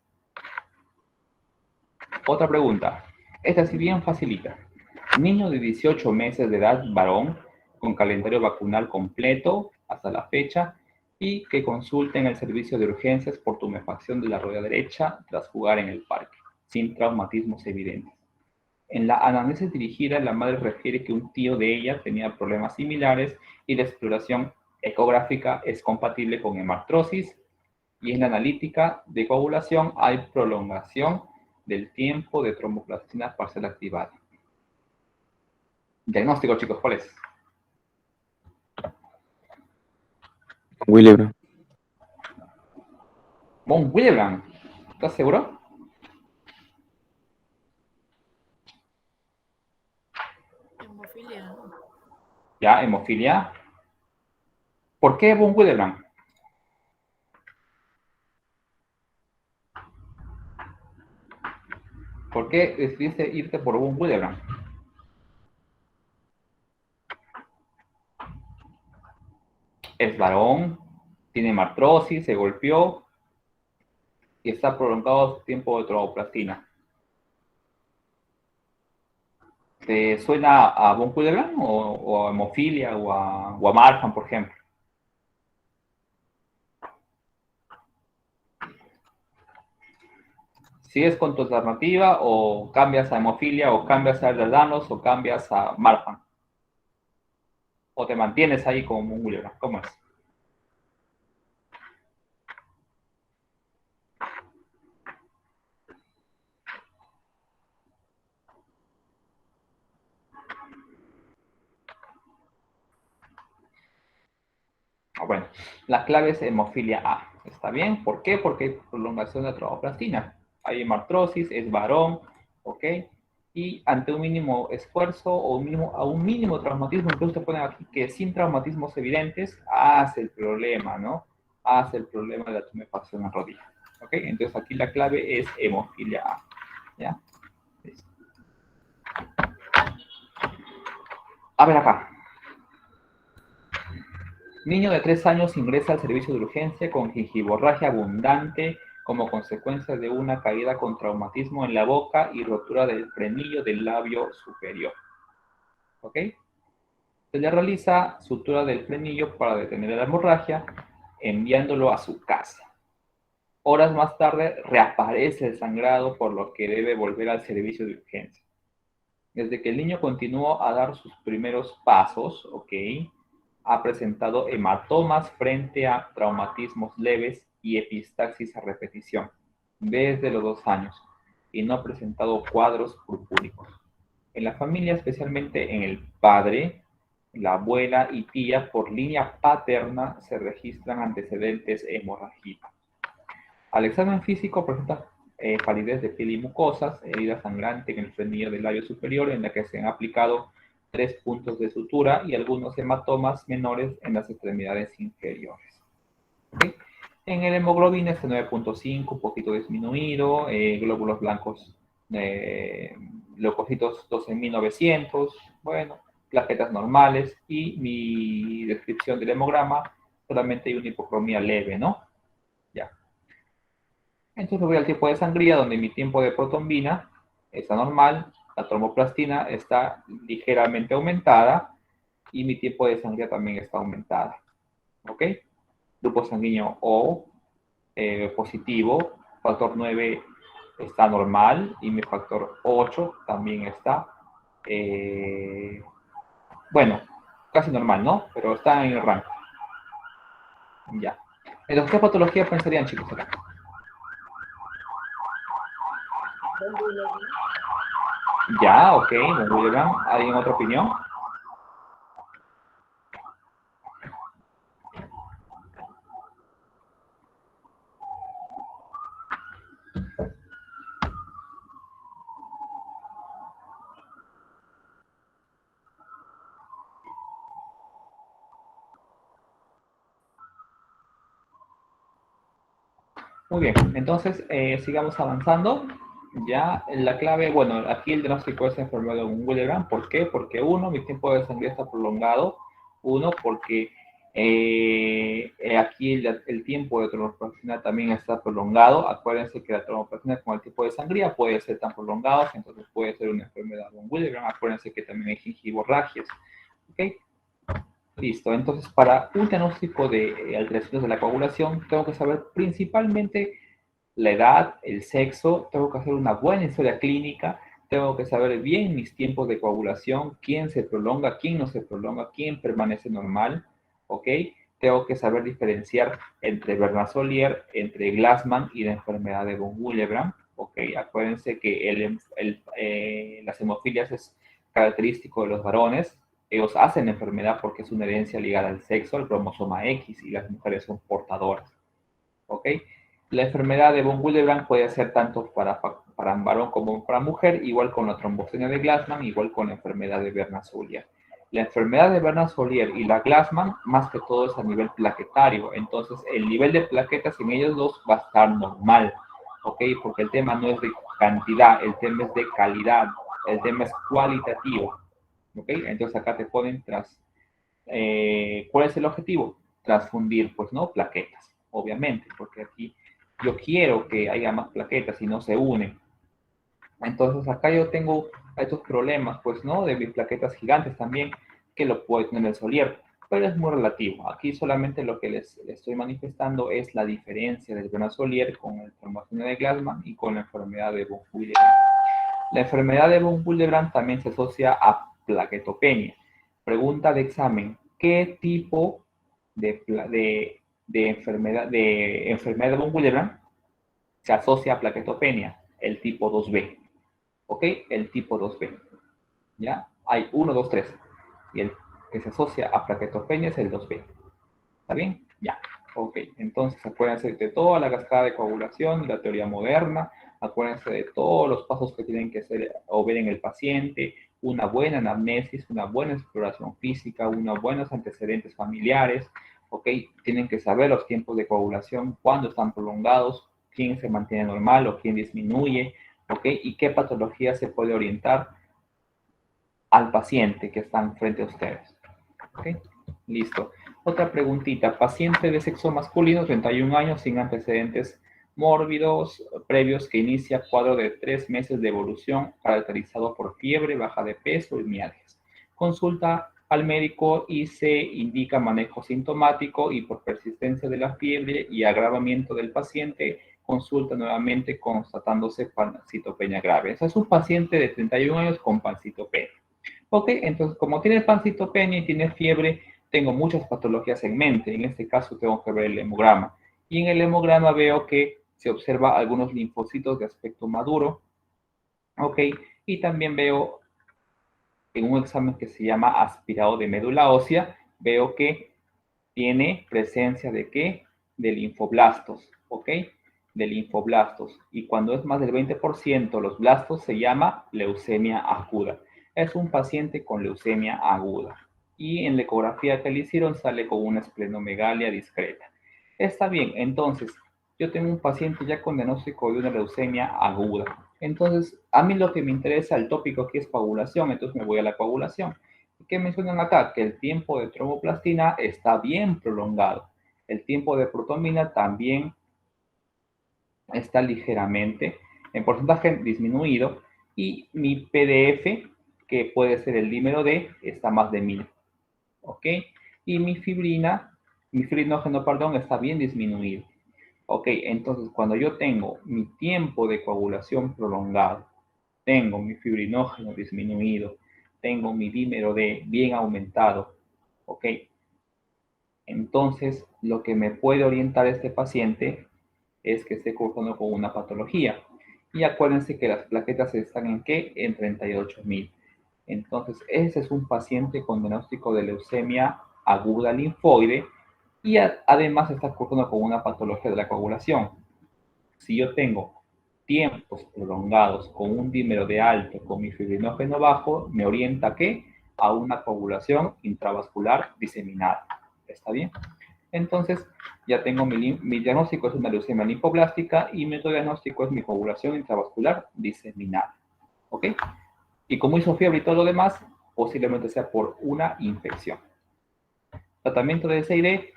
Otra pregunta. Esta sí bien facilita. Niño de 18 meses de edad, varón, con calendario vacunal completo hasta la fecha y que consulte en el servicio de urgencias por tumefacción de la rodilla derecha tras jugar en el parque, sin traumatismos evidentes. En la anamnesis dirigida, la madre refiere que un tío de ella tenía problemas similares y la exploración ecográfica es compatible con hemartrosis, y en la analítica de coagulación hay prolongación del tiempo de tromboplastina parcial activada. Diagnóstico, chicos, ¿cuál es? Willebrand. Von Willebrand. ¿Estás seguro? Hemofilia. Ya, hemofilia. ¿Por qué Von Willebrand? ¿Por qué decidiste irte por Von Willebrand? Es varón, tiene hemartrosis, se golpeó y está prolongado su tiempo de tromboplastina. ¿Te suena a Von Willebrand o a hemofilia o a Marfan, por ejemplo? ¿Sigues con tu alternativa o cambias a hemofilia o cambias a Ehlers-Danlos o cambias a Marfan? ¿O te mantienes ahí con un Willebrand? ¿Cómo es? Bueno, la clave es hemofilia A. ¿Está bien? ¿Por qué? Porque hay prolongación de tromboplastina. Hay hemartrosis, es varón, ¿ok? Y ante un mínimo esfuerzo o a un mínimo traumatismo, incluso te ponen aquí que sin traumatismos evidentes, hace el problema, ¿no? Hace el problema de la tumefacción en rodilla. ¿Ok? Entonces aquí la clave es hemofilia A. ¿Ya? Listo. A ver acá. Niño de 3 años ingresa al servicio de urgencia con gingivorragia abundante como consecuencia de una caída con traumatismo en la boca y rotura del frenillo del labio superior. ¿Ok? Se le realiza sutura del frenillo para detener la hemorragia, enviándolo a su casa. Horas más tarde reaparece el sangrado, por lo que debe volver al servicio de urgencia. Desde que el niño continuó a dar sus primeros pasos, ¿ok? Ha presentado hematomas frente a traumatismos leves y epistaxis a repetición desde los 2 años y no ha presentado cuadros purpúricos. En la familia, especialmente en el padre, la abuela y tía por línea paterna, se registran antecedentes hemorrágicos. Al examen físico presenta palidez de piel y mucosas, herida sangrante en el frenillo del labio superior en la que se han aplicado 3 puntos de sutura y algunos hematomas menores en las extremidades inferiores. ¿Okay? En el hemoglobina es 9.5, un poquito disminuido, glóbulos blancos, leucocitos 12.900, bueno, plaquetas normales y mi descripción del hemograma, solamente hay una hipocromía leve, ¿no? Ya. Entonces voy al tipo de sangría donde mi tiempo de protombina está normal, la tromboplastina está ligeramente aumentada y mi tiempo de sangría también está aumentada. ¿Ok? Grupo sanguíneo O positivo, factor 9 está normal y mi factor 8 también está, bueno, casi normal, ¿no? Pero está en el rango. Ya. Entonces, ¿qué patología pensarían, chicos, acá? Ya, ok, muy bien. ¿Alguien otra opinión? Muy bien, entonces sigamos avanzando. Ya la clave, bueno, aquí el diagnóstico es enfermedad de von Willebrand. ¿Por qué? Porque uno, mi tiempo de sangre está prolongado. Uno, porque aquí el tiempo de tromboplastina también está prolongado. Acuérdense que la tromboplastina con el tipo de sangría puede ser tan prolongado, entonces puede ser una enfermedad de von Willebrand. Acuérdense que también hay gingivorragias. ¿Ok? Listo, entonces para un diagnóstico de alteraciones de la coagulación, tengo que saber principalmente la edad, el sexo, tengo que hacer una buena historia clínica, tengo que saber bien mis tiempos de coagulación, quién se prolonga, quién no se prolonga, quién permanece normal, ¿ok? Tengo que saber diferenciar entre Bernard-Solier, entre Glassman y la enfermedad de von Willebrand, ¿ok? Acuérdense que las hemofilias es característico de los varones, ellos hacen enfermedad porque es una herencia ligada al sexo, al cromosoma X, y las mujeres son portadoras, ¿ok? La enfermedad de von Willebrand puede ser tanto para varón como para mujer, igual con la trombocenia de Glassman, igual con la enfermedad de Bernard-Solier. La enfermedad de Bernard-Solier y la Glassman, más que todo es a nivel plaquetario, entonces el nivel de plaquetas en ellos dos va a estar normal, ¿ok? Porque el tema no es de cantidad, el tema es de calidad, el tema es cualitativo, ¿ok? Entonces acá te ponen ¿cuál es el objetivo? Transfundir, pues, ¿no? Plaquetas, obviamente, porque aquí yo quiero que haya más plaquetas y no se unen. Entonces acá yo tengo estos problemas, pues, ¿no? De mis plaquetas gigantes también, que lo puede tener el Solier, pero es muy relativo. Aquí solamente lo que les estoy manifestando es la diferencia del Bernard-Solier con la formación de Glassman y con la enfermedad de von Willebrand. La enfermedad de von Willebrand también se asocia a plaquetopenia. Pregunta de examen: ¿qué tipo de enfermedad de von Willebrand se asocia a plaquetopenia? El tipo 2B. ¿Ok? El tipo 2B. ¿Ya? Hay 1, 2, 3. Y el que se asocia a plaquetopenia es el 2B. ¿Está bien? Ya. Ok. Entonces acuérdense de toda la cascada de coagulación, de la teoría moderna. Acuérdense de todos los pasos que tienen que hacer o ver en el paciente, una buena anamnesis, una buena exploración física, unos buenos antecedentes familiares, ¿ok? Tienen que saber los tiempos de coagulación, cuándo están prolongados, quién se mantiene normal o quién disminuye, ¿ok? Y qué patología se puede orientar al paciente que están frente a ustedes, ¿ok? Listo. Otra preguntita. Paciente de sexo masculino, 31 años, sin antecedentes mórbidos previos, que inicia cuadro de 3 meses de evolución caracterizado por fiebre, baja de peso y mialgias. Consulta al médico y se indica manejo sintomático, y por persistencia de la fiebre y agravamiento del paciente, consulta nuevamente constatándose pancitopenia grave. Ese es un paciente de 31 años con pancitopenia. Ok, entonces como tiene pancitopenia y tiene fiebre, tengo muchas patologías en mente. En este caso tengo que ver el hemograma. Y en el hemograma veo que se observa algunos linfocitos de aspecto maduro. Ok, y también veo en un examen que se llama aspirado de médula ósea, veo que tiene presencia de ¿qué? De linfoblastos. Ok, de linfoblastos. Y cuando es más del 20% los blastos, se llama leucemia aguda. Es un paciente con leucemia aguda. Y en la ecografía que le hicieron sale con una esplenomegalia discreta. Está bien, entonces yo tengo un paciente ya con diagnóstico de una leucemia aguda. Entonces, a mí lo que me interesa, el tópico aquí es coagulación, entonces me voy a la coagulación. ¿Qué mencionan acá? Que el tiempo de tromboplastina está bien prolongado. El tiempo de protomina también está ligeramente en porcentaje disminuido, y mi PDF, que puede ser el dímero D, está más de 1000. ¿Ok? Y mi fibrinógeno, perdón, está bien disminuido. Ok, entonces cuando yo tengo mi tiempo de coagulación prolongado, tengo mi fibrinógeno disminuido, tengo mi dímero D bien aumentado, ok, entonces lo que me puede orientar a este paciente es que esté cursando con una patología. Y acuérdense que las plaquetas están en ¿qué? En 38.000. Entonces, ese es un paciente con diagnóstico de leucemia aguda linfoide, y además está cursando con una patología de la coagulación. Si yo tengo tiempos prolongados con un dímero de alto, con mi fibrinógeno bajo, me orienta ¿a qué? A una coagulación intravascular diseminada. ¿Está bien? Entonces, ya tengo mi diagnóstico es una leucemia linfoblástica y mi otro diagnóstico es mi coagulación intravascular diseminada. ¿Ok? Y como hizo fiebre y todo lo demás, posiblemente sea por una infección. Tratamiento del CID,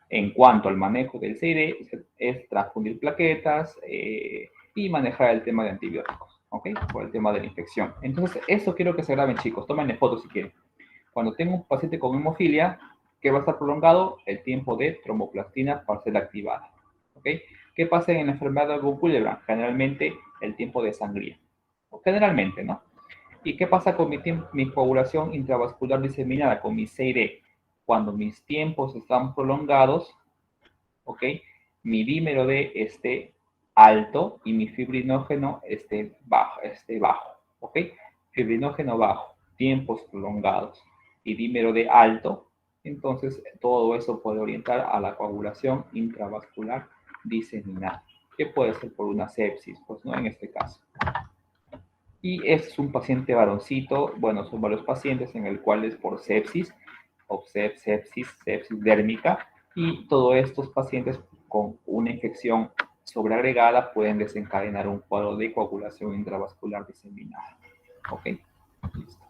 en cuanto al manejo del CID, es transfundir plaquetas y manejar el tema de antibióticos, ¿ok? Por el tema de la infección. Entonces, eso quiero que se graben, chicos. Tómenle fotos si quieren. Cuando tengo un paciente con hemofilia, ¿qué va a estar prolongado? El tiempo de tromboplastina parcial activada, ¿ok? ¿Qué pasa en la enfermedad de von Willebrand? Generalmente, el tiempo de sangría. Generalmente, ¿no? ¿Y qué pasa con mi coagulación intravascular diseminada, con mi CID? Cuando mis tiempos están prolongados, ¿ok? Mi dímero D esté alto y mi fibrinógeno esté bajo, ¿ok? Fibrinógeno bajo, tiempos prolongados y dímero D alto, entonces todo eso puede orientar a la coagulación intravascular diseminada, que puede ser por una sepsis, pues no en este caso. Y es un paciente varoncito, bueno, son varios pacientes en el cual es por sepsis, o sepsis dérmica, y todos estos pacientes con una infección sobreagregada pueden desencadenar un cuadro de coagulación intravascular diseminada. ¿Ok? Listo.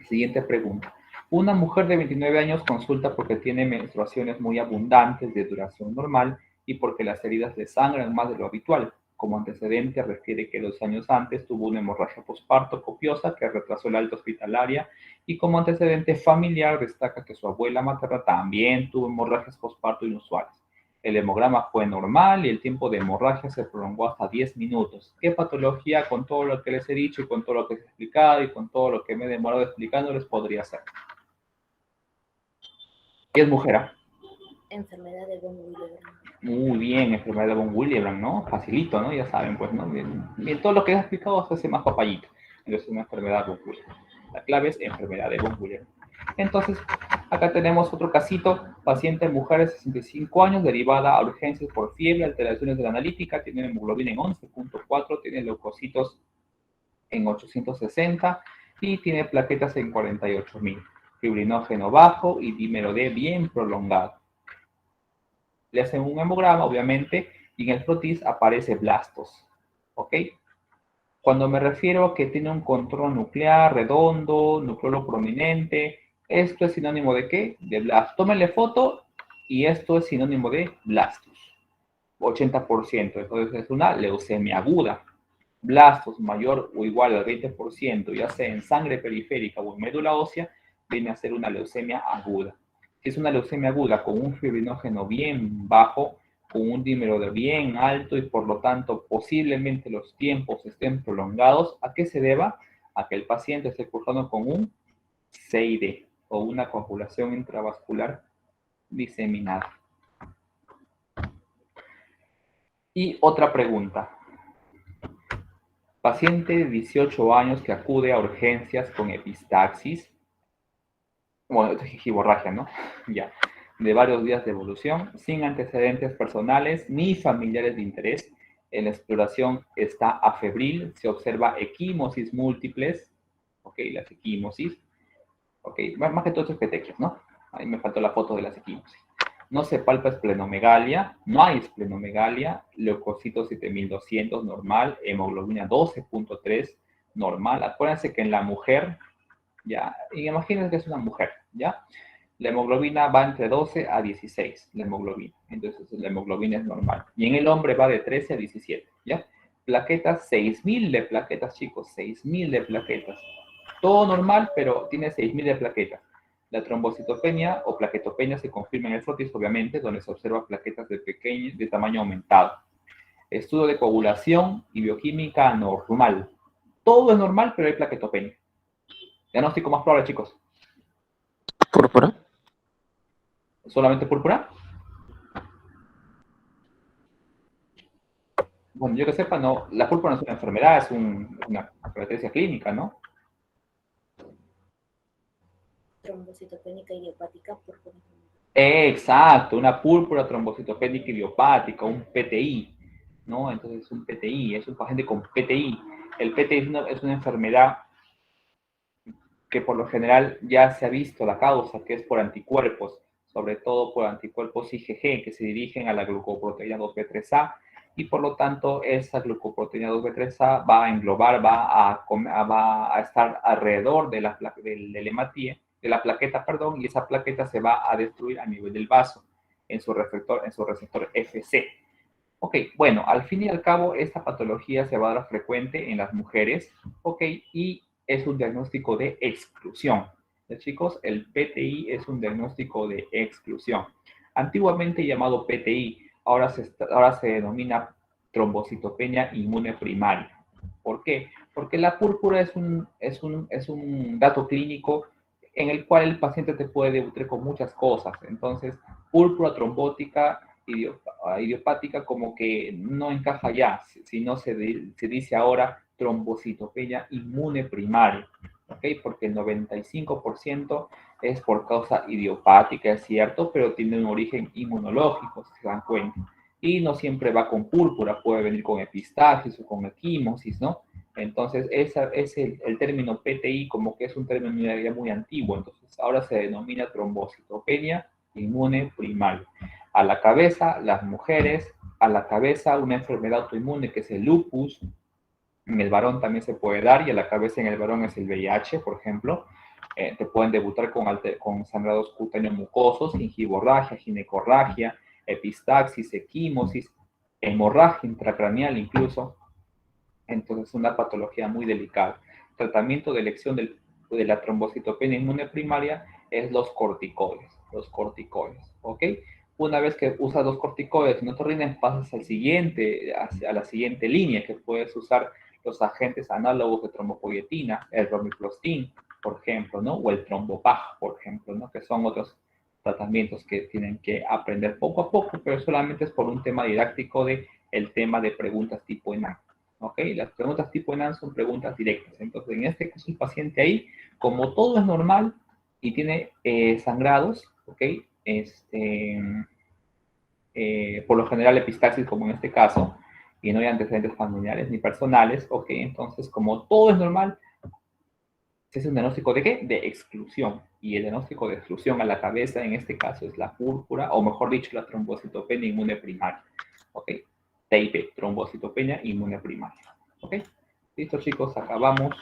Siguiente pregunta. Una mujer de 29 años consulta porque tiene menstruaciones muy abundantes de duración normal y porque las heridas le sangran más de lo habitual. Como antecedente refiere que 2 años antes tuvo una hemorragia posparto copiosa que retrasó la alta hospitalaria y como antecedente familiar destaca que su abuela materna también tuvo hemorragias posparto inusuales. El hemograma fue normal y el tiempo de hemorragia se prolongó hasta 10 minutos. ¿Qué patología con todo lo que les he dicho y con todo lo que les he explicado y con todo lo que me he demorado explicando les podría ser? ¿Qué es mujer? Enfermedad de von Willebrand. Muy bien, enfermedad de von Willebrand, ¿no? Facilito, ¿no? Ya saben, pues, ¿no? Bien, todo lo que he explicado se hace más papayito. Entonces, es una enfermedad de von Willebrand. La clave es enfermedad de von Willebrand. Entonces, acá tenemos otro casito, paciente mujer de 65 años, derivada a urgencias por fiebre, alteraciones de la analítica, tiene hemoglobina en 11.4, tiene leucocitos en 860 y tiene plaquetas en 48.000. Fibrinógeno bajo y dímero D bien prolongado. Le hacen un hemograma, obviamente, y en el frotis aparece blastos, ¿ok? Cuando me refiero a que tiene un control nuclear redondo, nucleolo prominente, esto es sinónimo de ¿qué? De blastos. Tómenle foto y esto es sinónimo de blastos. 80%, entonces es una leucemia aguda. Blastos mayor o igual al 20%, ya sea en sangre periférica o en médula ósea, viene a ser una leucemia aguda. Si es una leucemia aguda con un fibrinógeno bien bajo, con un dímero de bien alto y por lo tanto posiblemente los tiempos estén prolongados, ¿a qué se deba? A que el paciente esté cursando con un CID o una coagulación intravascular diseminada. Y otra pregunta. Paciente de 18 años que acude a urgencias con epistaxis, bueno, giborragia, ¿no? Ya, de varios días de evolución, sin antecedentes personales ni familiares de interés. En la exploración está afebril, se observa equimosis múltiples, ok, las equimosis, ok, más que todo es petequias, ¿no? Ahí me faltó la foto de las equimosis. No se palpa esplenomegalia, no hay esplenomegalia, leucocitos 7200 normal, hemoglobina 12.3 normal. Acuérdense que en la mujer, ya, y imagínense que es una mujer, ¿ya? La hemoglobina va entre 12 a 16, la hemoglobina. Entonces, la hemoglobina es normal. Y en el hombre va de 13 a 17, ¿ya? Plaquetas, 6.000 de plaquetas, chicos, 6.000 de plaquetas. Todo normal, pero tiene 6.000 de plaquetas. La trombocitopenia o plaquetopenia se confirma en el frotis, obviamente, donde se observa plaquetas de tamaño aumentado. Estudio de coagulación y bioquímica normal. Todo es normal, pero hay plaquetopenia. Diagnóstico más probable, chicos. ¿Púrpura? ¿Solamente púrpura? Bueno, yo que sepa, no. La púrpura no es una enfermedad, es una característica clínica, ¿no? Trombocitopénica idiopática púrpura. Exacto, una púrpura trombocitopénica idiopática, un PTI, ¿no? Entonces es un PTI, es un paciente con PTI. El PTI es una enfermedad que por lo general ya se ha visto la causa, que es por anticuerpos. sobre todo por anticuerpos IgG que se dirigen a la glucoproteína 2B3A, y por lo tanto esa glucoproteína 2B3A va a englobar, va a estar alrededor de del hematíe, de la plaqueta, perdón, y esa plaqueta se va a destruir a nivel del vaso en su receptor Fc. Ok, bueno, al fin y al cabo, esta patología se va a dar frecuente en las mujeres, ok, y es un diagnóstico de exclusión. Chicos, el PTI es un diagnóstico de exclusión. Antiguamente llamado PTI, ahora se denomina trombocitopenia inmune primaria. ¿Por qué? Porque la púrpura es un dato clínico en el cual el paciente te puede debutar con muchas cosas. Entonces, púrpura trombótica idiopática como que no encaja ya, si no se dice ahora trombocitopenia inmune primaria, ¿ok? Porque el 95% es por causa idiopática, es cierto, pero tiene un origen inmunológico, si se dan cuenta. Y no siempre va con púrpura, puede venir con epistaxis o con equimosis, ¿no? Entonces, ese es el término PTI como que es un término ya muy antiguo, entonces ahora se denomina trombocitopenia inmune primaria. A la cabeza, las mujeres, a la cabeza una enfermedad autoinmune que es el lupus, en el varón también se puede dar, y a la cabeza en el varón es el VIH, por ejemplo. Te pueden debutar con sangrados cutáneos mucosos, gingivorragia, ginecorragia, epistaxis, equimosis, hemorragia intracraneal incluso. Entonces es una patología muy delicada. Tratamiento de elección de la trombocitopenia inmune primaria es los corticoides, ¿ok? Una vez que usas los corticoides y no te rinden, pasas a la siguiente línea, que puedes usar los agentes análogos de trombopoietina, el romiflostin, por ejemplo, ¿no? O el trombopag, por ejemplo, ¿no? Que son otros tratamientos que tienen que aprender poco a poco, pero solamente es por un tema didáctico el tema de preguntas tipo ENAN. ¿Ok? Las preguntas tipo ENAN son preguntas directas. Entonces, en este caso, el paciente ahí, como todo es normal y tiene sangrados, ¿ok? Por lo general epistaxis, como en este caso, y no hay antecedentes familiares ni personales, ¿ok? Entonces, como todo es normal, se hace un diagnóstico ¿de qué? De exclusión. Y el diagnóstico de exclusión a la cabeza, en este caso, es la púrpura, o mejor dicho, la trombocitopenia inmune primaria, ¿ok? TIP, trombocitopenia inmune primaria. ¿Ok? Listo, chicos, acabamos.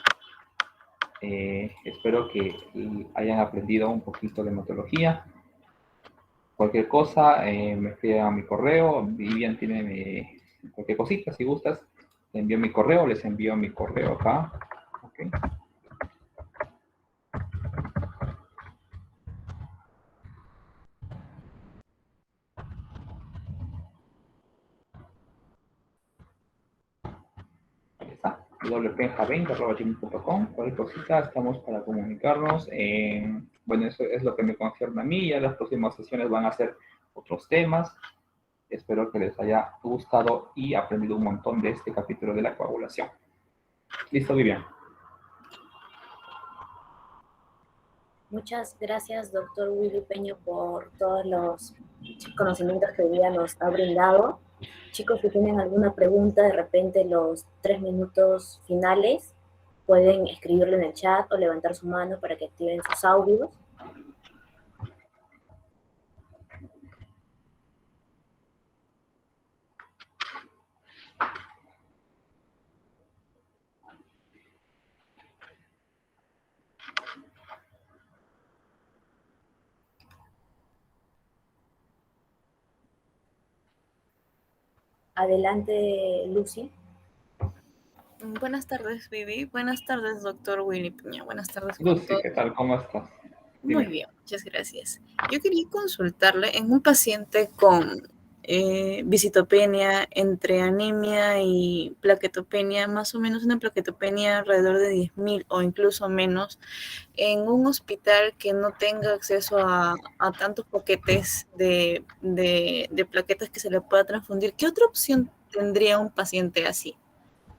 Espero que hayan aprendido un poquito de hematología. Cualquier cosa, me escriben a mi correo. Vivian tiene cualquier cosita, si gustas. Les envío mi correo, les envío mi correo acá. ¿Ok? Ahí está. wpenja20@gmail.com. Cualquier cosita, estamos para comunicarnos. Bueno, eso es lo que me concierne a mí. Ya las próximas sesiones van a ser otros temas. Espero que les haya gustado y aprendido un montón de este capítulo de la coagulación. ¿Listo, Vivian? Muchas gracias, doctor Willy Peña, por todos los conocimientos que hoy día nos ha brindado. Chicos, si tienen alguna pregunta, de repente los 3 minutos finales, pueden escribirlo en el chat o levantar su mano para que activen sus audios. Adelante, Lucy. Buenas tardes, Vivi. Buenas tardes, doctor Willy Piña. Buenas tardes, Lucy, ¿qué tal? ¿Cómo estás? Muy bien, muchas gracias. Yo quería consultarle en un paciente con visitopenia entre anemia y plaquetopenia, más o menos una plaquetopenia alrededor de 10.000 o incluso menos, en un hospital que no tenga acceso a tantos paquetes de plaquetas que se le pueda transfundir. ¿Qué otra opción tendría un paciente así?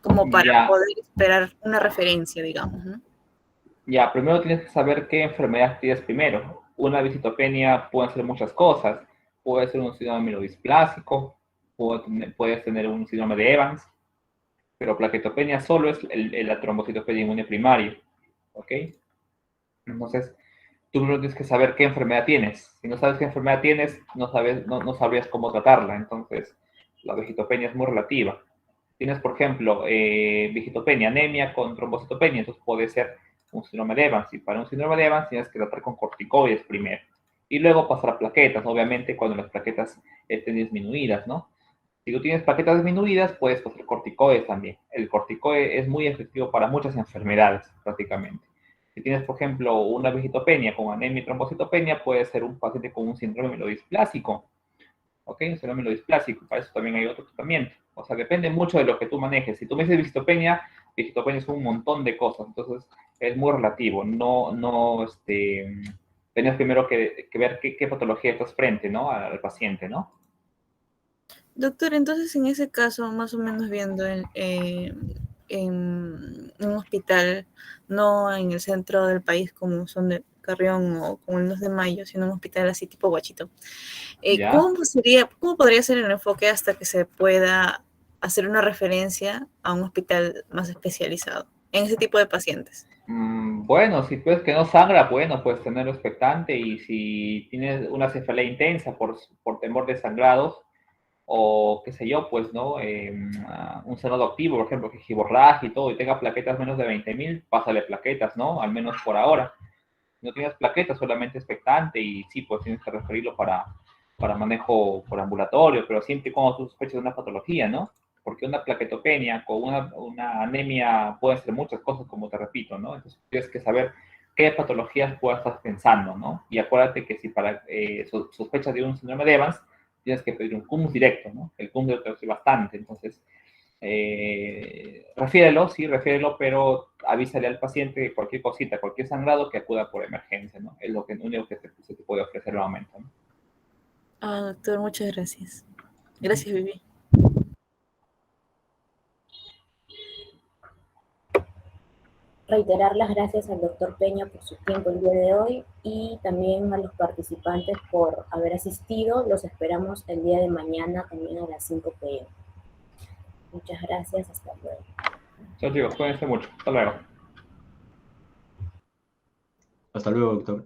Como para Ya, poder esperar una referencia, digamos, ¿no? ya, primero tienes que saber qué enfermedad tienes primero. Una visitopenia puede ser muchas cosas. Puede ser un síndrome mielodisplásico, puedes tener un síndrome de Evans, pero plaquetopenia solo es la trombocitopenia inmune primaria. ¿Ok? Entonces, tú primero tienes que saber qué enfermedad tienes. Si no sabes qué enfermedad tienes, no sabrías cómo tratarla. Entonces, la vegetopenia es muy relativa. Tienes, por ejemplo, vegetopenia, anemia con trombocitopenia, entonces puede ser un síndrome de Evans. Y para un síndrome de Evans tienes que tratar con corticoides primero. Y luego pasar a plaquetas, obviamente cuando las plaquetas estén disminuidas, ¿no? Si tú tienes plaquetas disminuidas, puedes pasar corticoides también. El corticoide es muy efectivo para muchas enfermedades, prácticamente. Si tienes, por ejemplo, una vegetopenia con anemia y trombocitopenia, puede ser un paciente con un síndrome mielodisplásico. ¿Ok? Un síndrome mielodisplásico. Para eso también hay otro tratamiento. O sea, depende mucho de lo que tú manejes. Si tú me dices vegetopenia es un montón de cosas. Entonces, es muy relativo. Tienes primero que ver qué patología estás frente, ¿no? Al paciente, ¿no? Doctor, entonces en ese caso, más o menos viendo en un hospital, no en el centro del país como son de Carrión o como en los de Mayo, sino un hospital así tipo Guachito, ¿Ya? ¿cómo podría ser el enfoque hasta que se pueda hacer una referencia a un hospital más especializado en ese tipo de pacientes? Bueno, si ves que no sangra, bueno, puedes tenerlo expectante y si tienes una cefalea intensa por temor de sangrados o qué sé yo, pues, ¿no? Un sangrado activo, por ejemplo, que giborragia y todo, y tenga plaquetas menos de 20.000, pásale plaquetas, ¿no? Al menos por ahora. Si no tienes plaquetas, solamente expectante y sí, pues tienes que referirlo para manejo por ambulatorio, pero siempre cuando tú sospechas de una patología, ¿no? Porque una plaquetopenia con una anemia pueden ser muchas cosas, como te repito, ¿no? Entonces tienes que saber qué patologías puedas estar pensando, ¿no? Y acuérdate que si para sospechas de un síndrome de Evans, tienes que pedir un CUMUS directo, ¿no? El CUMUS directo es bastante, entonces refiérelo, sí, refiérelo, pero avísale al paciente que cualquier cosita, cualquier sangrado, que acuda por emergencia, ¿no? Es lo único que se te puede ofrecer en el momento, ¿no? Ah, doctor, muchas gracias. Gracias, Vivi. Reiterar las gracias al doctor Peña por su tiempo el día de hoy y también a los participantes por haber asistido. Los esperamos el día de mañana también a las 5 p.m. Muchas gracias, hasta luego. Chao chicos, cuídense mucho. Hasta luego. Hasta luego, doctor.